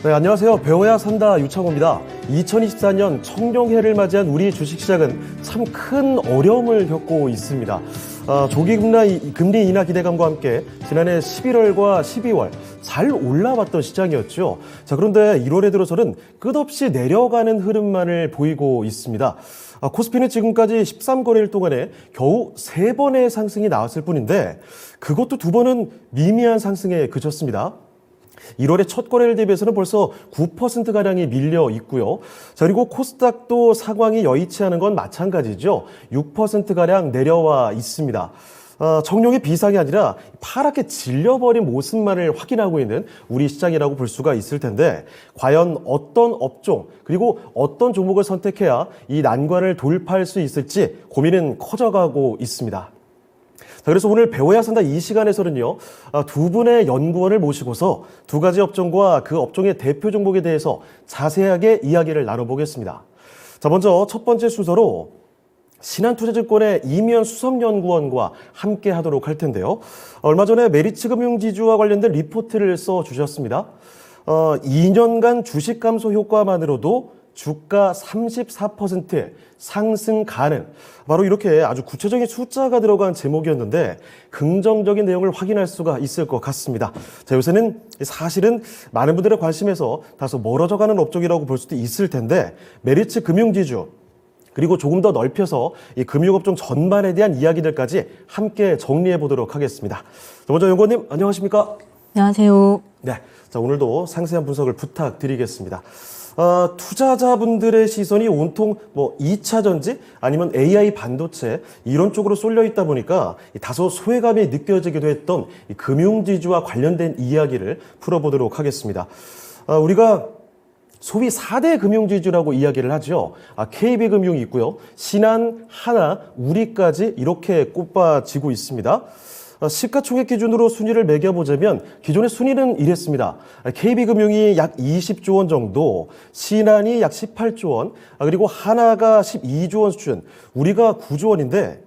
네, 안녕하세요. 배워야 산다 유창호입니다. 2024년 청룡해를 맞이한 우리 주식시장은 참 큰 어려움을 겪고 있습니다. 조기 금리 인하 기대감과 함께 지난해 11월과 12월 잘 올라왔던 시장이었죠. 자, 그런데 1월에 들어서는 끝없이 내려가는 흐름만을 보이고 있습니다. 코스피는 지금까지 13거래일 동안에 겨우 3번의 상승이 나왔을 뿐인데 그것도 2번은 미미한 상승에 그쳤습니다. 1월의 첫 거래를 대비해서는 벌써 9%가량이 밀려 있고요. 자, 그리고 코스닥도 상황이 여의치 않은 건 마찬가지죠. 6%가량 내려와 있습니다. 청룡의 비상이 아니라 파랗게 질려버린 모습만을 확인하고 있는 우리 시장이라고 볼 수가 있을 텐데 과연 어떤 업종 그리고 어떤 종목을 선택해야 이 난관을 돌파할 수 있을지 고민은 커져가고 있습니다. 자, 그래서 오늘 배워야 산다 이 시간에서는요, 두 분의 연구원을 모시고서 두 가지 업종과 그 업종의 대표 종목에 대해서 자세하게 이야기를 나눠보겠습니다. 자, 먼저 첫 번째 순서로 신한투자증권의 이면 수석연구원과 함께 하도록 할 텐데요. 얼마 전에 메리츠금융지주와 관련된 리포트를 써주셨습니다. 2년간 주식 감소 효과만으로도 주가 34% 상승 가능. 바로 이렇게 아주 구체적인 숫자가 들어간 제목이었는데 긍정적인 내용을 확인할 수가 있을 것 같습니다. 자, 요새는 사실은 많은 분들의 관심에서 다소 멀어져가는 업종이라고 볼 수도 있을 텐데 메리츠 금융지주 그리고 조금 더 넓혀서 이 금융업종 전반에 대한 이야기들까지 함께 정리해 보도록 하겠습니다. 자, 먼저 연구원님 안녕하십니까? 안녕하세요. 네, 자, 오늘도 상세한 분석을 부탁드리겠습니다. 투자자분들의 시선이 온통 2차 전지 아니면 AI 반도체 이런 쪽으로 쏠려 있다 보니까 다소 소외감이 느껴지기도 했던 이 금융지주와 관련된 이야기를 풀어보도록 하겠습니다. 우리가 소위 4대 금융지주라고 이야기를 하죠. KB금융이 있고요. 신한, 하나, 우리까지 이렇게 꼽아지고 있습니다. 시가총액 기준으로 순위를 매겨보자면 기존의 순위는 이랬습니다. KB금융이 약 20조 원 정도, 신한이 약 18조 원, 그리고 하나가 12조 원 수준, 우리가 9조 원인데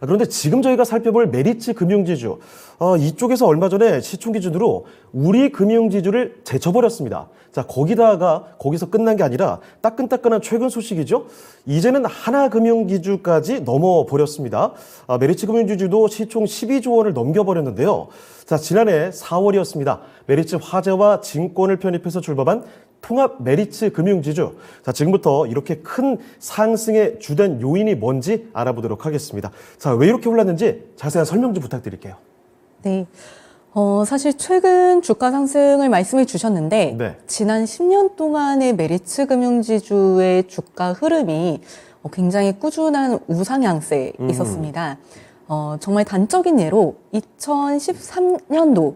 그런데 지금 저희가 살펴볼 메리츠 금융지주, 이쪽에서 얼마 전에 시총 기준으로 우리 금융지주를 제쳐버렸습니다. 자, 거기서 끝난 게 아니라 따끈따끈한 최근 소식이죠. 이제는 하나금융지주까지 넘어버렸습니다. 메리츠 금융지주도 시총 12조 원을 넘겨버렸는데요. 자, 지난해 4월이었습니다. 메리츠 화재와 증권을 편입해서 출범한 통합 메리츠 금융지주. 자, 지금부터 이렇게 큰 상승의 주된 요인이 뭔지 알아보도록 하겠습니다. 자, 왜 이렇게 올랐는지 자세한 설명 좀 부탁드릴게요. 네. 사실 최근 주가 상승을 말씀해 주셨는데, 네. 지난 10년 동안의 메리츠 금융지주의 주가 흐름이 굉장히 꾸준한 우상향세에 있었습니다. 정말 단적인 예로 2013년도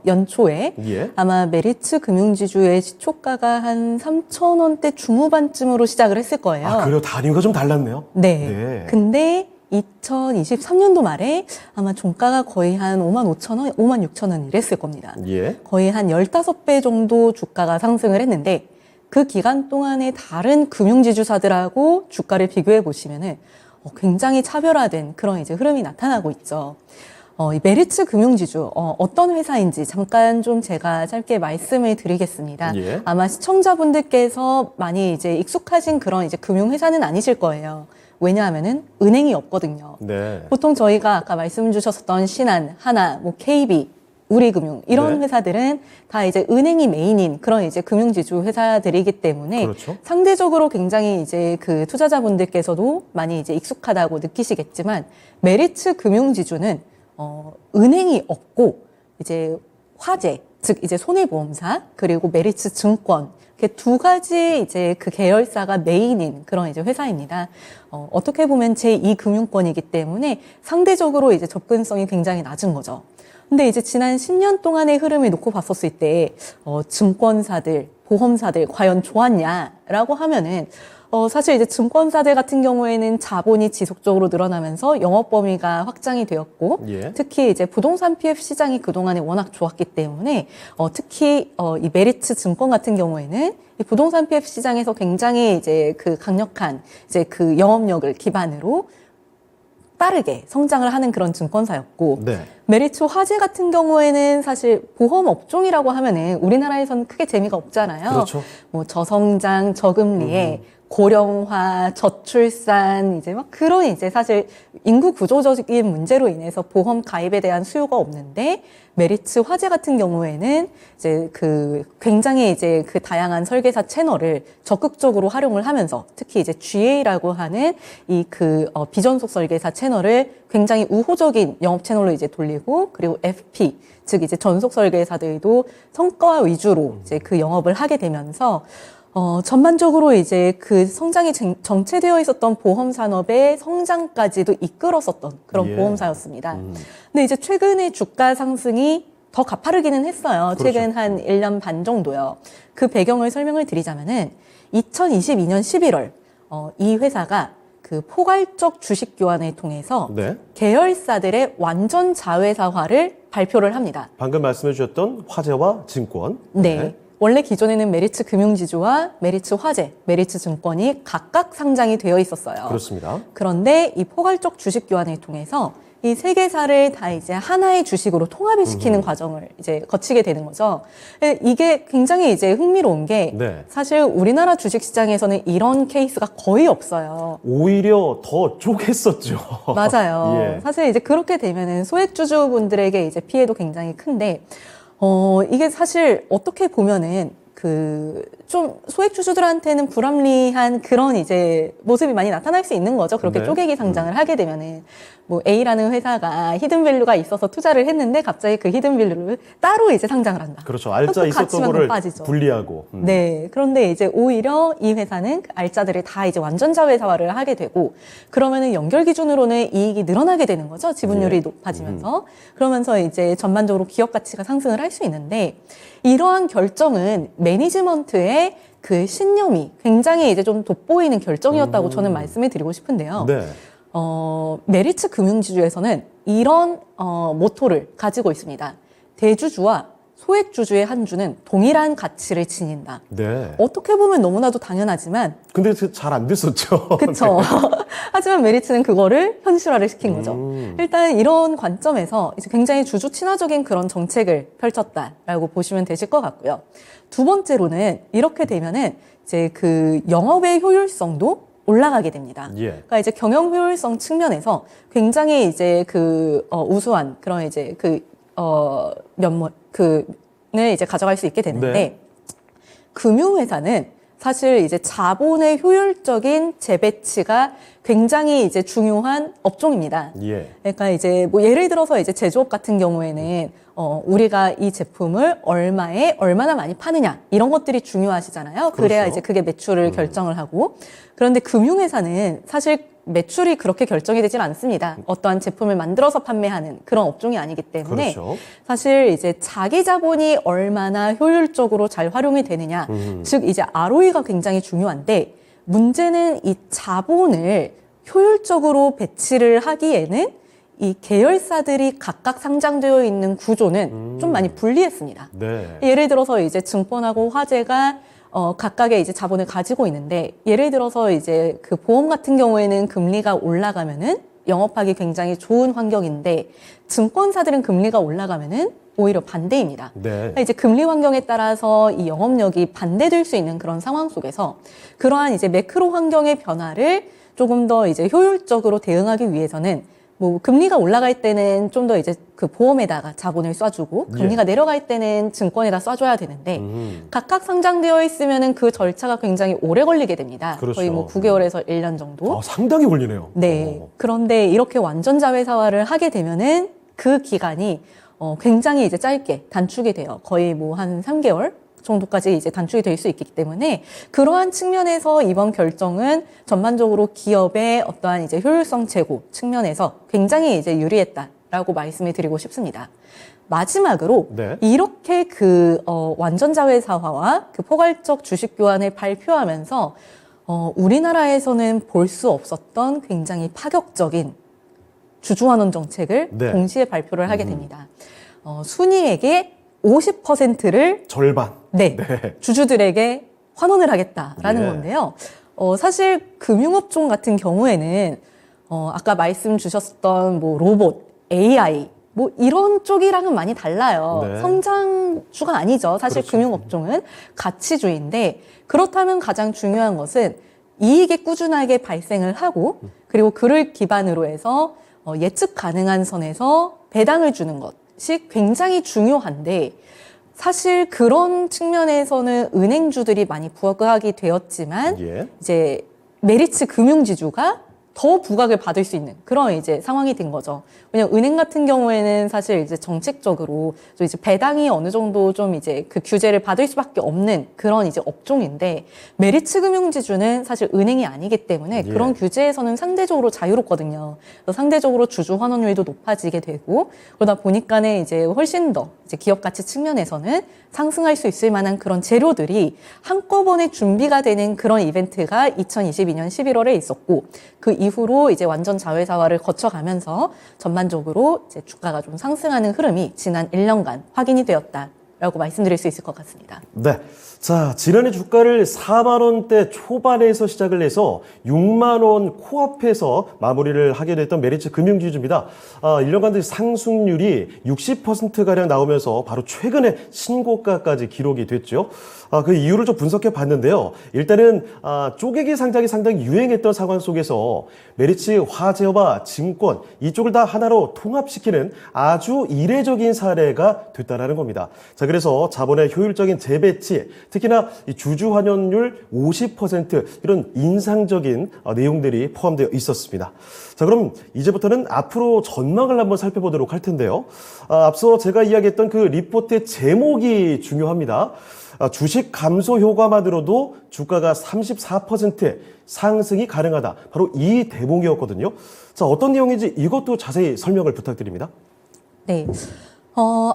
연초에 예. 아마 메리츠 금융지주의 시초가가 한 3,000원대 중후반쯤으로 시작을 했을 거예요. 그래요? 단위가 좀 달랐네요. 네. 네. 근데 2023년도 말에 아마 종가가 거의 한 55,000원, 56,000원 이랬을 겁니다. 예. 거의 한 15배 정도 주가가 상승을 했는데 그 기간 동안에 다른 금융지주사들하고 주가를 비교해 보시면은 굉장히 차별화된 그런 이제 흐름이 나타나고 있죠. 이 메리츠 금융지주, 어떤 회사인지 잠깐 좀 제가 짧게 말씀을 드리겠습니다. 예. 아마 시청자분들께서 많이 이제 익숙하신 그런 이제 금융회사는 아니실 거예요. 왜냐하면은 은행이 없거든요. 네. 보통 저희가 아까 말씀 주셨던 신한, 하나, KB, 우리금융 이런 네. 회사들은 다 이제 은행이 메인인 그런 이제 금융지주 회사들이기 때문에 그렇죠. 상대적으로 굉장히 이제 그 투자자분들께서도 많이 이제 익숙하다고 느끼시겠지만 메리츠 금융지주는 은행이 없고 이제 화재, 즉 이제 손해보험사 그리고 메리츠 증권 이렇게 두 가지 이제 그 계열사가 메인인 그런 이제 회사입니다. 어떻게 보면 제2금융권이기 때문에 상대적으로 이제 접근성이 굉장히 낮은 거죠. 근데 이제 지난 10년 동안의 흐름을 놓고 봤었을 때, 증권사들, 보험사들 과연 좋았냐라고 하면은, 사실 이제 증권사들 같은 경우에는 자본이 지속적으로 늘어나면서 영업 범위가 확장이 되었고, 예. 특히 이제 부동산 PF 시장이 그동안에 워낙 좋았기 때문에, 특히, 이 메리츠 증권 같은 경우에는 이 부동산 PF 시장에서 굉장히 이제 그 강력한 이제 그 영업력을 기반으로 빠르게 성장을 하는 그런 증권사였고 네. 메리츠 화재 같은 경우에는 사실 보험 업종이라고 하면은 우리나라에서는 크게 재미가 없잖아요. 그렇죠. 뭐 저성장, 저금리에 고령화, 저출산, 이제 막 그런 이제 사실 인구 구조적인 문제로 인해서 보험 가입에 대한 수요가 없는데 메리츠 화재 같은 경우에는 이제 그 굉장히 이제 그 다양한 설계사 채널을 적극적으로 활용을 하면서 특히 이제 GA라고 하는 이 그 비전속 설계사 채널을 굉장히 우호적인 영업 채널로 이제 돌리고 그리고 FP 즉 이제 전속 설계사들도 성과 위주로 이제 그 영업을 하게 되면서 전반적으로 이제 그 성장이 정체되어 있었던 보험 산업의 성장까지도 이끌었었던 그런 예. 보험사였습니다. 근데 이제 최근에 주가 상승이 더 가파르기는 했어요. 그렇죠. 최근 한 1년 반 정도요. 그 배경을 설명을 드리자면은 2022년 11월 이 회사가 그 포괄적 주식 교환을 통해서 네. 계열사들의 완전 자회사화를 발표를 합니다. 방금 말씀해 주셨던 화재와 증권. 네. 원래 기존에는 메리츠 금융지주와 메리츠 화재, 메리츠 증권이 각각 상장이 되어 있었어요. 그렇습니다. 그런데 이 포괄적 주식 교환을 통해서 이 세 개사를 다 이제 하나의 주식으로 통합을 시키는 과정을 이제 거치게 되는 거죠. 이게 굉장히 이제 흥미로운 게 네. 사실 우리나라 주식 시장에서는 이런 케이스가 거의 없어요. 오히려 더 쪼갰었죠. 맞아요. 예. 사실 이제 그렇게 되면은 소액주주분들에게 이제 피해도 굉장히 큰데, 이게 사실 어떻게 보면은 좀 소액주주들한테는 불합리한 그런 이제 모습이 많이 나타날 수 있는 거죠. 그렇게 네. 쪼개기 상장을 하게 되면은. 뭐 A라는 회사가 히든밸류가 있어서 투자를 했는데 갑자기 그 히든밸류를 따로 이제 상장을 한다. 그렇죠. 알짜 또 있었던 가치만 거를 더 빠지죠. 분리하고. 네. 그런데 이제 오히려 이 회사는 그 알짜들을 다 이제 완전 자회사화를 하게 되고 그러면은 연결 기준으로는 이익이 늘어나게 되는 거죠. 지분율이 예. 높아지면서. 그러면서 이제 전반적으로 기업 가치가 상승을 할 수 있는데 이러한 결정은 매니지먼트의 그 신념이 굉장히 이제 좀 돋보이는 결정이었다고 저는 말씀을 드리고 싶은데요. 네. 메리츠 금융지주에서는 이런 모토를 가지고 있습니다. 대주주와 소액주주의 한 주는 동일한 가치를 지닌다. 네. 어떻게 보면 너무나도 당연하지만 근데 잘 안 됐었죠. 그쵸. 하지만 메리츠는 그거를 현실화를 시킨 거죠. 일단 이런 관점에서 이제 굉장히 주주 친화적인 그런 정책을 펼쳤다라고 보시면 되실 것 같고요. 두 번째로는 이렇게 되면은 이제 그 영업의 효율성도 올라가게 됩니다. 예. 그러니까 이제 경영 효율성 측면에서 굉장히 이제 우수한 그런 이제 을 이제 가져갈 수 있게 되는데 네. 금융회사는 사실 이제 자본의 효율적인 재배치가 굉장히 이제 중요한 업종입니다. 예. 그러니까 이제 뭐 예를 들어서 이제 제조업 같은 경우에는 우리가 이 제품을 얼마에 얼마나 많이 파느냐 이런 것들이 중요하시잖아요. 그래야 그렇죠. 이제 그게 매출을 결정을 하고 그런데 금융회사는 사실 매출이 그렇게 결정이 되질 않습니다. 어떠한 제품을 만들어서 판매하는 그런 업종이 아니기 때문에 그렇죠. 사실 이제 자기 자본이 얼마나 효율적으로 잘 활용이 되느냐, 즉 이제 ROE가 굉장히 중요한데 문제는 이 자본을 효율적으로 배치를 하기에는 이 계열사들이 각각 상장되어 있는 구조는 좀 많이 불리했습니다. 네. 예를 들어서 이제 증권하고 화재가 각각의 이제 자본을 가지고 있는데 예를 들어서 이제 그 보험 같은 경우에는 금리가 올라가면은 영업하기 굉장히 좋은 환경인데 증권사들은 금리가 올라가면은 오히려 반대입니다. 네. 그러니까 이제 금리 환경에 따라서 이 영업력이 반대될 수 있는 그런 상황 속에서 그러한 이제 매크로 환경의 변화를 조금 더 이제 효율적으로 대응하기 위해서는 뭐 금리가 올라갈 때는 좀 더 이제 그 보험에다가 자본을 쏴주고 금리가 내려갈 때는 증권에다 쏴줘야 되는데 각각 상장되어 있으면은 그 절차가 굉장히 오래 걸리게 됩니다. 그렇죠. 거의 뭐 9개월에서 1년 정도. 상당히 걸리네요. 네. 그런데 이렇게 완전 자회사화를 하게 되면은 그 기간이 굉장히 이제 짧게 단축이 돼요. 거의 뭐 한 3개월 정도까지 이제 단축이 될 수 있기 때문에 그러한 측면에서 이번 결정은 전반적으로 기업의 어떠한 이제 효율성 제고 측면에서 굉장히 이제 유리했다라고 말씀을 드리고 싶습니다. 마지막으로 네. 이렇게 완전 자회사화와 그 포괄적 주식 교환을 발표하면서 우리나라에서는 볼 수 없었던 굉장히 파격적인 주주환원 정책을 네. 동시에 발표를 하게 됩니다. 순이익의 50%를 절반. 네, 주주들에게 환원을 하겠다라는 예. 건데요. 사실 금융업종 같은 경우에는 아까 말씀 주셨던 뭐 로봇, AI 뭐 이런 쪽이랑은 많이 달라요. 네. 성장주가 아니죠. 사실 그렇죠. 금융업종은 가치주인데 그렇다면 가장 중요한 것은 이익이 꾸준하게 발생을 하고 그리고 그를 기반으로 해서 예측 가능한 선에서 배당을 주는 것이 굉장히 중요한데 사실 그런 측면에서는 은행주들이 많이 부각이 되었지만 예. 이제 메리츠 금융지주가 더 부각을 받을 수 있는 그런 이제 상황이 된 거죠. 왜냐면 은행 같은 경우에는 사실 이제 정책적으로 좀 이제 배당이 어느 정도 좀 이제 그 규제를 받을 수밖에 없는 그런 이제 업종인데 메리츠 금융지주는 사실 은행이 아니기 때문에 예. 그런 규제에서는 상대적으로 자유롭거든요. 그래서 상대적으로 주주 환원율도 높아지게 되고 그러다 보니까는 이제 훨씬 더 이제 기업 가치 측면에서는 상승할 수 있을 만한 그런 재료들이 한꺼번에 준비가 되는 그런 이벤트가 2022년 11월에 있었고 그 이후로 이제 완전 자회사화를 거쳐가면서 전반적으로 이제 주가가 좀 상승하는 흐름이 지난 1년간 확인이 되었다라고 말씀드릴 수 있을 것 같습니다. 네. 자, 지난해 주가를 4만 원대 초반에서 시작을 해서 6만 원 코앞에서 마무리를 하게 됐던 메리츠 금융지주입니다. 1년간 상승률이 60%가량 나오면서 바로 최근에 신고가까지 기록이 됐죠. 그 이유를 좀 분석해 봤는데요. 일단은 쪼개기 상장이 상당히 유행했던 상황 속에서 메리츠 화재와 증권 이쪽을 다 하나로 통합시키는 아주 이례적인 사례가 됐다라는 겁니다. 자, 그래서 자본의 효율적인 재배치, 특히나 이 주주 환원율 50% 이런 인상적인 내용들이 포함되어 있었습니다. 자, 그럼 이제부터는 앞으로 전망을 한번 살펴보도록 할 텐데요. 앞서 제가 이야기했던 그 리포트의 제목이 중요합니다. 주식 감소 효과만으로도 주가가 34%의 상승이 가능하다. 바로 이 대목이었거든요. 자, 어떤 내용인지 이것도 자세히 설명을 부탁드립니다. 네.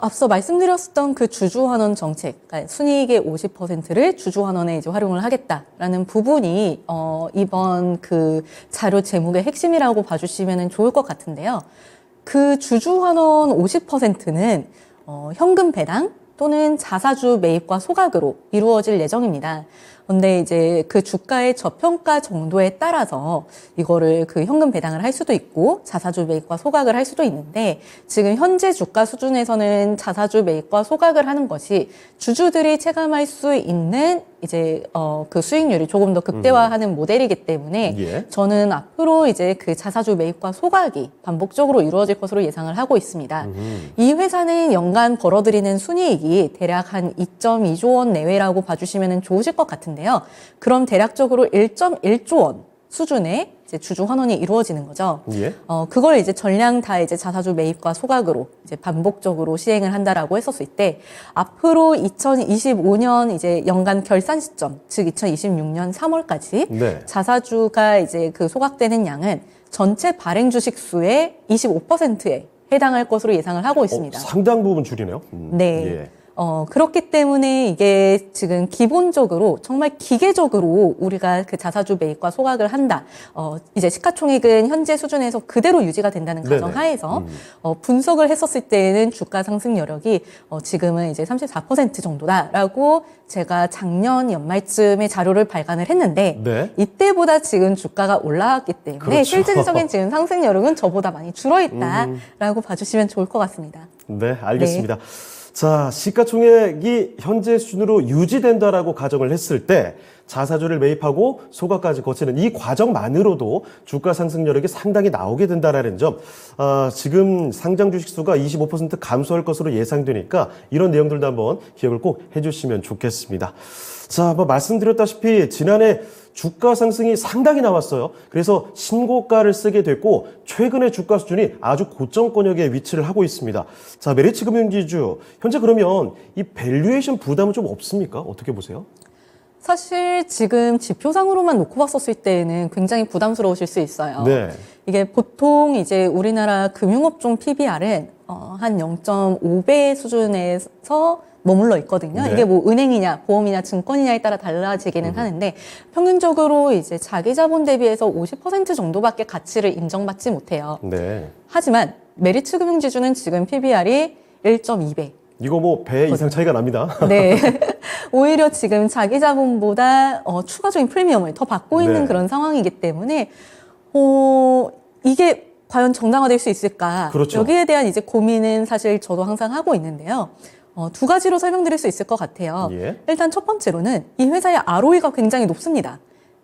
앞서 말씀드렸던 그 주주환원 정책, 그러니까 순이익의 50%를 주주환원에 이제 활용을 하겠다라는 부분이, 이번 그 자료 제목의 핵심이라고 봐주시면 좋을 것 같은데요. 그 주주환원 50%는, 현금 배당 또는 자사주 매입과 소각으로 이루어질 예정입니다. 근데 이제 그 주가의 저평가 정도에 따라서 이거를 그 현금 배당을 할 수도 있고 자사주 매입과 소각을 할 수도 있는데 지금 현재 주가 수준에서는 자사주 매입과 소각을 하는 것이 주주들이 체감할 수 있는 이제 그 수익률이 조금 더 극대화하는 모델이기 때문에 예. 저는 앞으로 이제 그 자사주 매입과 소각이 반복적으로 이루어질 것으로 예상을 하고 있습니다. 이 회사는 연간 벌어들이는 순이익이 대략 한 2.2조 원 내외라고 봐주시면 좋으실 것 같은데요. 그럼 대략적으로 1.1조 원 수준의 이제 주주 환원이 이루어지는 거죠. 예. 그걸 이제 전량 다 이제 자사주 매입과 소각으로 이제 반복적으로 시행을 한다라고 했었을 때 앞으로 2025년 이제 연간 결산 시점, 즉 2026년 3월까지 네. 자사주가 이제 그 소각되는 양은 전체 발행 주식 수의 25%에 해당할 것으로 예상을 하고 있습니다. 상당 부분 줄이네요. 네. 예. 그렇기 때문에 이게 지금 기본적으로 정말 기계적으로 우리가 그 자사주 매입과 소각을 한다. 이제 시가총액은 현재 수준에서 그대로 유지가 된다는 네네. 가정하에서 분석을 했었을 때는 주가 상승 여력이 지금은 이제 34% 정도다라고 제가 작년 연말쯤에 자료를 발간을 했는데 네. 이때보다 지금 주가가 올라왔기 때문에 그렇죠. 실질적인 지금 상승 여력은 저보다 많이 줄어있다라고 봐주시면 좋을 것 같습니다. 네, 알겠습니다. 자, 시가총액이 현재 수준으로 유지된다라고 가정을 했을 때 자사주를 매입하고 소각까지 거치는 이 과정만으로도 주가 상승 여력이 상당히 나오게 된다라는 점. 지금 상장 주식 수가 25% 감소할 것으로 예상되니까 이런 내용들도 한번 기억을 꼭 해주시면 좋겠습니다. 자, 말씀드렸다시피 지난해 주가 상승이 상당히 나왔어요. 그래서 신고가를 쓰게 됐고 최근의 주가 수준이 아주 고점권역에 위치를 하고 있습니다. 자, 메리츠 금융지주 현재 그러면 이 밸류에이션 부담은 좀 없습니까? 어떻게 보세요? 사실 지금 지표상으로만 놓고 봤었을 때에는 굉장히 부담스러우실 수 있어요. 네. 이게 보통 이제 우리나라 금융업종 PBR은 한 0.5배 수준에서 머물러 있거든요. 네. 이게 뭐 은행이냐, 보험이냐, 증권이냐에 따라 달라지기는 하는데 평균적으로 이제 자기 자본 대비해서 50% 정도밖에 가치를 인정받지 못해요. 네. 하지만 메리츠 금융지주는 지금 PBR이 1.2배. 이거 뭐 배 이상 차이가 납니다. 네. 오히려 지금 자기 자본보다 추가적인 프리미엄을 더 받고 있는 네. 그런 상황이기 때문에 이게 과연 정당화될 수 있을까? 그렇죠. 여기에 대한 이제 고민은 사실 저도 항상 하고 있는데요. 두 가지로 설명드릴 수 있을 것 같아요. 예. 일단 첫 번째로는 이 회사의 ROE가 굉장히 높습니다.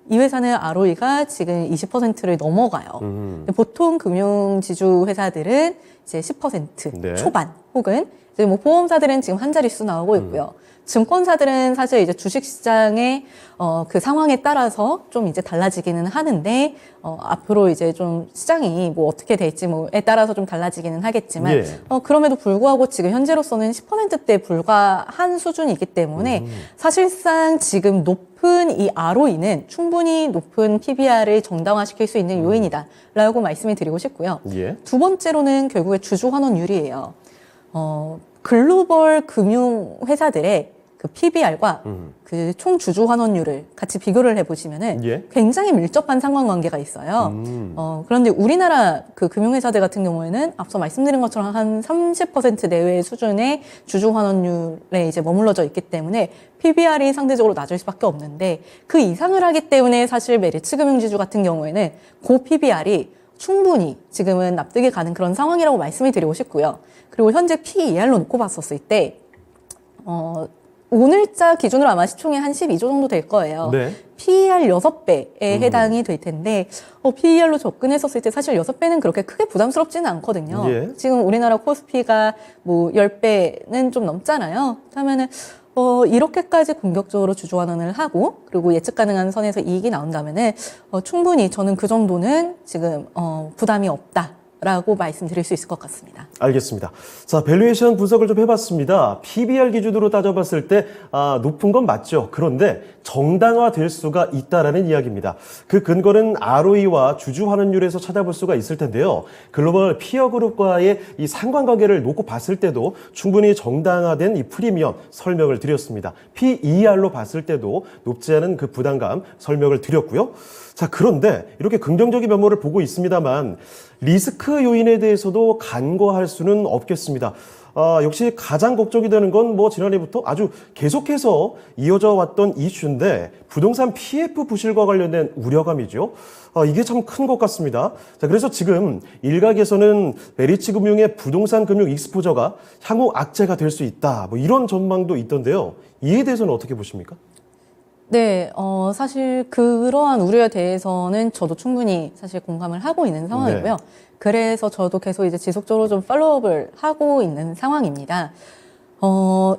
이 회사는 ROE가 지금 20%를 넘어가요. 근데 보통 금융지주 회사들은 이제 10% 네. 초반 혹은 이제 뭐 보험사들은 지금 한 자릿수 나오고 있고요. 증권사들은 사실 이제 주식시장의 그 상황에 따라서 좀 이제 달라지기는 하는데 앞으로 이제 좀 시장이 뭐 어떻게 될지 뭐에 따라서 좀 달라지기는 하겠지만 예. 그럼에도 불구하고 지금 현재로서는 10%대 불과한 수준이기 때문에 사실상 지금 높은 이 ROE는 충분히 높은 PBR을 정당화시킬 수 있는 요인이다라고 말씀을 드리고 싶고요. 예. 두 번째로는 결국에 주주 환원율이에요. 글로벌 금융 회사들의 그 PBR과 그 총 주주 환원율을 같이 비교를 해보시면은 예. 굉장히 밀접한 상관관계가 있어요. 그런데 우리나라 그 금융회사들 같은 경우에는 앞서 말씀드린 것처럼 한 30% 내외의 수준의 주주 환원율에 이제 머물러져 있기 때문에 PBR이 상대적으로 낮을 수밖에 없는데 그 이상을 하기 때문에 사실 메리츠 금융지주 같은 경우에는 고 PBR이 충분히 지금은 납득이 가는 그런 상황이라고 말씀을 드리고 싶고요. 그리고 현재 PER로 놓고 봤었을 때, 오늘자 기준으로 아마 시총이 한 12조 정도 될 거예요. 네. PER 6배에 해당이 될 텐데, PER로 접근했었을 때 사실 6배는 그렇게 크게 부담스럽지는 않거든요. 예. 지금 우리나라 코스피가 뭐 10배는 좀 넘잖아요. 그러면은, 이렇게까지 공격적으로 주주 환원을 하고, 그리고 예측 가능한 선에서 이익이 나온다면은, 충분히 저는 그 정도는 지금, 부담이 없다라고 말씀드릴 수 있을 것 같습니다. 알겠습니다. 자, 밸류에이션 분석을 좀 해봤습니다. PBR 기준으로 따져봤을 때 높은 건 맞죠. 그런데 정당화될 수가 있다라는 이야기입니다. 그 근거는 ROE와 주주 환원율에서 찾아볼 수가 있을 텐데요. 글로벌 피어 그룹과의 이 상관관계를 놓고 봤을 때도 충분히 정당화된 이 프리미엄 설명을 드렸습니다. PER로 봤을 때도 높지 않은 그 부담감 설명을 드렸고요. 자, 그런데 이렇게 긍정적인 면모를 보고 있습니다만 리스크 요인에 대해서도 간과할 수는 없겠습니다. 역시 가장 걱정이 되는 건 뭐 지난해부터 아주 계속해서 이어져 왔던 이슈인데 부동산 PF 부실과 관련된 우려감이죠. 이게 참 큰 것 같습니다. 자, 그래서 지금 일각에서는 메리츠 금융의 부동산 금융 익스포저가 향후 악재가 될 수 있다. 뭐 이런 전망도 있던데요. 이에 대해서는 어떻게 보십니까? 네, 사실 그러한 우려에 대해서는 저도 충분히 사실 공감을 하고 있는 상황이고요. 네. 그래서 저도 계속 이제 지속적으로 좀 팔로우업을 하고 있는 상황입니다.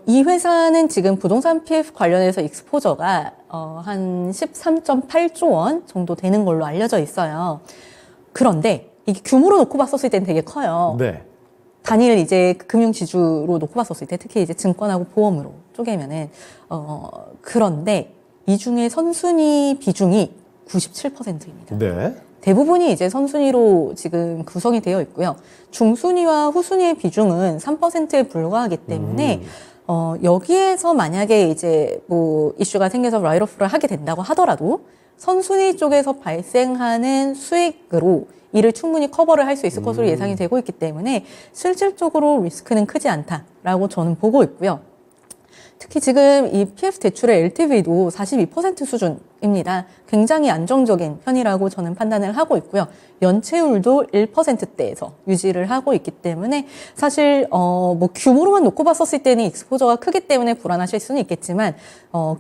이 회사는 지금 부동산 PF 관련해서 익스포저가 한 13.8조 원 정도 되는 걸로 알려져 있어요. 그런데 이게 규모로 놓고 봤었을 땐 되게 커요. 네. 단일 이제 금융 지주로 놓고 봤었을 때 특히 이제 증권하고 보험으로 쪼개면은 그런데 이 중에 선순위 비중이 97%입니다. 네. 대부분이 이제 선순위로 지금 구성이 되어 있고요. 중순위와 후순위의 비중은 3%에 불과하기 때문에 여기에서 만약에 이제 뭐 이슈가 생겨서 라이트오프를 하게 된다고 하더라도 선순위 쪽에서 발생하는 수익으로 이를 충분히 커버를 할 수 있을 것으로 예상이 되고 있기 때문에 실질적으로 리스크는 크지 않다라고 저는 보고 있고요. 특히 지금 이 PF 대출의 LTV도 42% 수준입니다. 굉장히 안정적인 편이라고 저는 판단을 하고 있고요. 연체율도 1%대에서 유지를 하고 있기 때문에 사실 뭐 규모로만 놓고 봤었을 때는 익스포저가 크기 때문에 불안하실 수는 있겠지만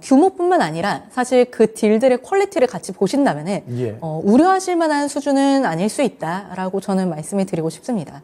규모뿐만 아니라 사실 그 딜들의 퀄리티를 같이 보신다면은 예. 우려하실 만한 수준은 아닐 수 있다라고 저는 말씀을 드리고 싶습니다.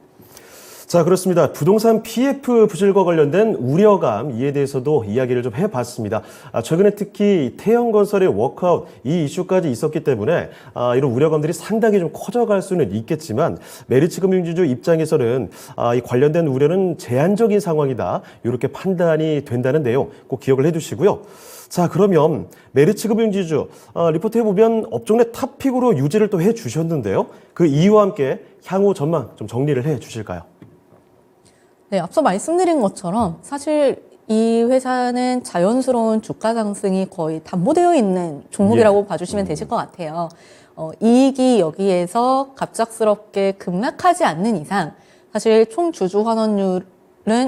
자, 그렇습니다. 부동산 PF 부실과 관련된 우려감, 이에 대해서도 이야기를 좀 해봤습니다. 최근에 특히 태형건설의 워크아웃, 이 이슈까지 있었기 때문에 이런 우려감들이 상당히 좀 커져갈 수는 있겠지만 메리츠 금융지주 입장에서는 이 관련된 우려는 제한적인 상황이다. 이렇게 판단이 된다는 내용 꼭 기억을 해두시고요. 자, 그러면 메리츠 금융지주 리포트 해보면 업종 내 탑픽으로 유지를 또 해주셨는데요. 그 이유와 함께 향후 전망 좀 정리를 해주실까요? 네, 앞서 말씀드린 것처럼 사실 이 회사는 자연스러운 주가 상승이 거의 담보되어 있는 종목이라고 봐주시면 되실 것 같아요. 이익이 여기에서 갑작스럽게 급락하지 않는 이상 사실 총 주주 환원율은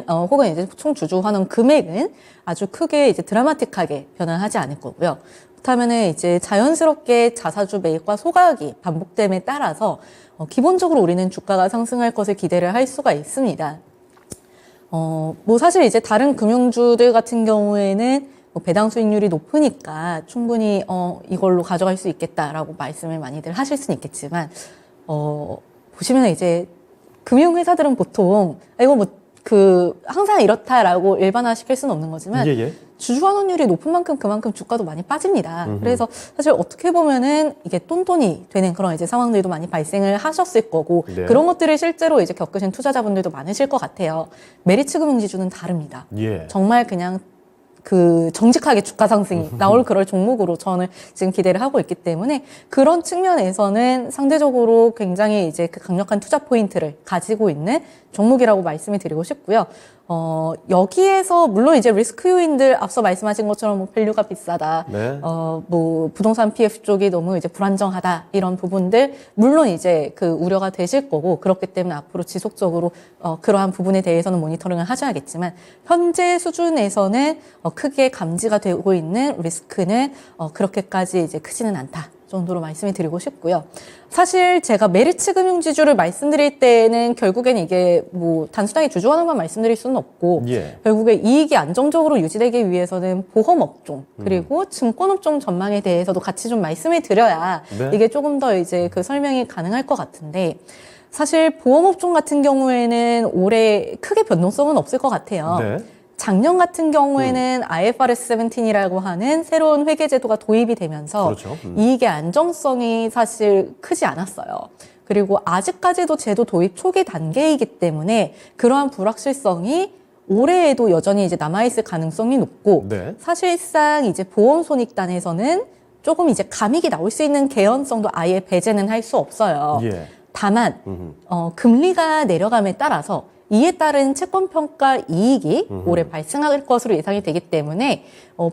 혹은 이제 총 주주 환원 금액은 아주 크게 이제 드라마틱하게 변화하지 않을 거고요. 그렇다면은 이제 자연스럽게 자사주 매입과 소각이 반복됨에 따라서 기본적으로 우리는 주가가 상승할 것을 기대를 할 수가 있습니다. 뭐 사실 이제 다른 금융주들 같은 경우에는 뭐 배당 수익률이 높으니까 충분히 이걸로 가져갈 수 있겠다라고 말씀을 많이들 하실 수는 있겠지만 보시면 이제 금융회사들은 보통 이거 뭐 항상 이렇다라고 일반화시킬 수는 없는 거지만 예, 예. 주주환원율이 높은 만큼 그만큼 주가도 많이 빠집니다. 그래서 사실 어떻게 보면은 이게 똔똔이 되는 그런 이제 상황들도 많이 발생을 하셨을 거고 네. 그런 것들을 실제로 이제 겪으신 투자자분들도 많으실 것 같아요. 메리츠 금융지주는 다릅니다. 예. 정말 그냥 정직하게 주가 상승이 나올 그럴 종목으로 저는 지금 기대를 하고 있기 때문에 그런 측면에서는 상대적으로 굉장히 이제 그 강력한 투자 포인트를 가지고 있는 종목이라고 말씀을 드리고 싶고요. 여기에서 물론 이제 리스크 요인들 앞서 말씀하신 것처럼 뭐 밸류가 비싸다, 네. 뭐 부동산 PF 쪽이 너무 이제 불안정하다 이런 부분들 물론 이제 그 우려가 되실 거고 그렇기 때문에 앞으로 지속적으로 그러한 부분에 대해서는 모니터링을 하셔야겠지만 현재 수준에서는 크게 감지가 되고 있는 리스크는 그렇게까지 이제 크지는 않다. 정도로 말씀을 드리고 싶고요. 사실 제가 메리츠 금융지주를 말씀드릴 때는 결국엔 이게 뭐 단순하게 주주 환원만 말씀드릴 수는 없고 예. 결국에 이익이 안정적으로 유지되기 위해서는 보험업종 그리고 증권업종 전망에 대해서도 같이 좀 말씀을 드려야 네. 이게 조금 더 이제 그 설명이 가능할 것 같은데 사실 보험업종 같은 경우에는 올해 크게 변동성은 없을 것 같아요. 네. 작년 같은 경우에는 IFRS 17이라고 하는 새로운 회계제도가 도입이 되면서 그렇죠. 이익의 안정성이 사실 크지 않았어요. 그리고 아직까지도 제도 도입 초기 단계이기 때문에 그러한 불확실성이 올해에도 여전히 이제 남아있을 가능성이 높고 네. 사실상 이제 보험손익단에서는 조금 이제 감익이 나올 수 있는 개연성도 아예 배제는 할 수 없어요. 예. 다만 금리가 내려감에 따라서 이에 따른 채권평가 이익이 올해 발생할 것으로 예상이 되기 때문에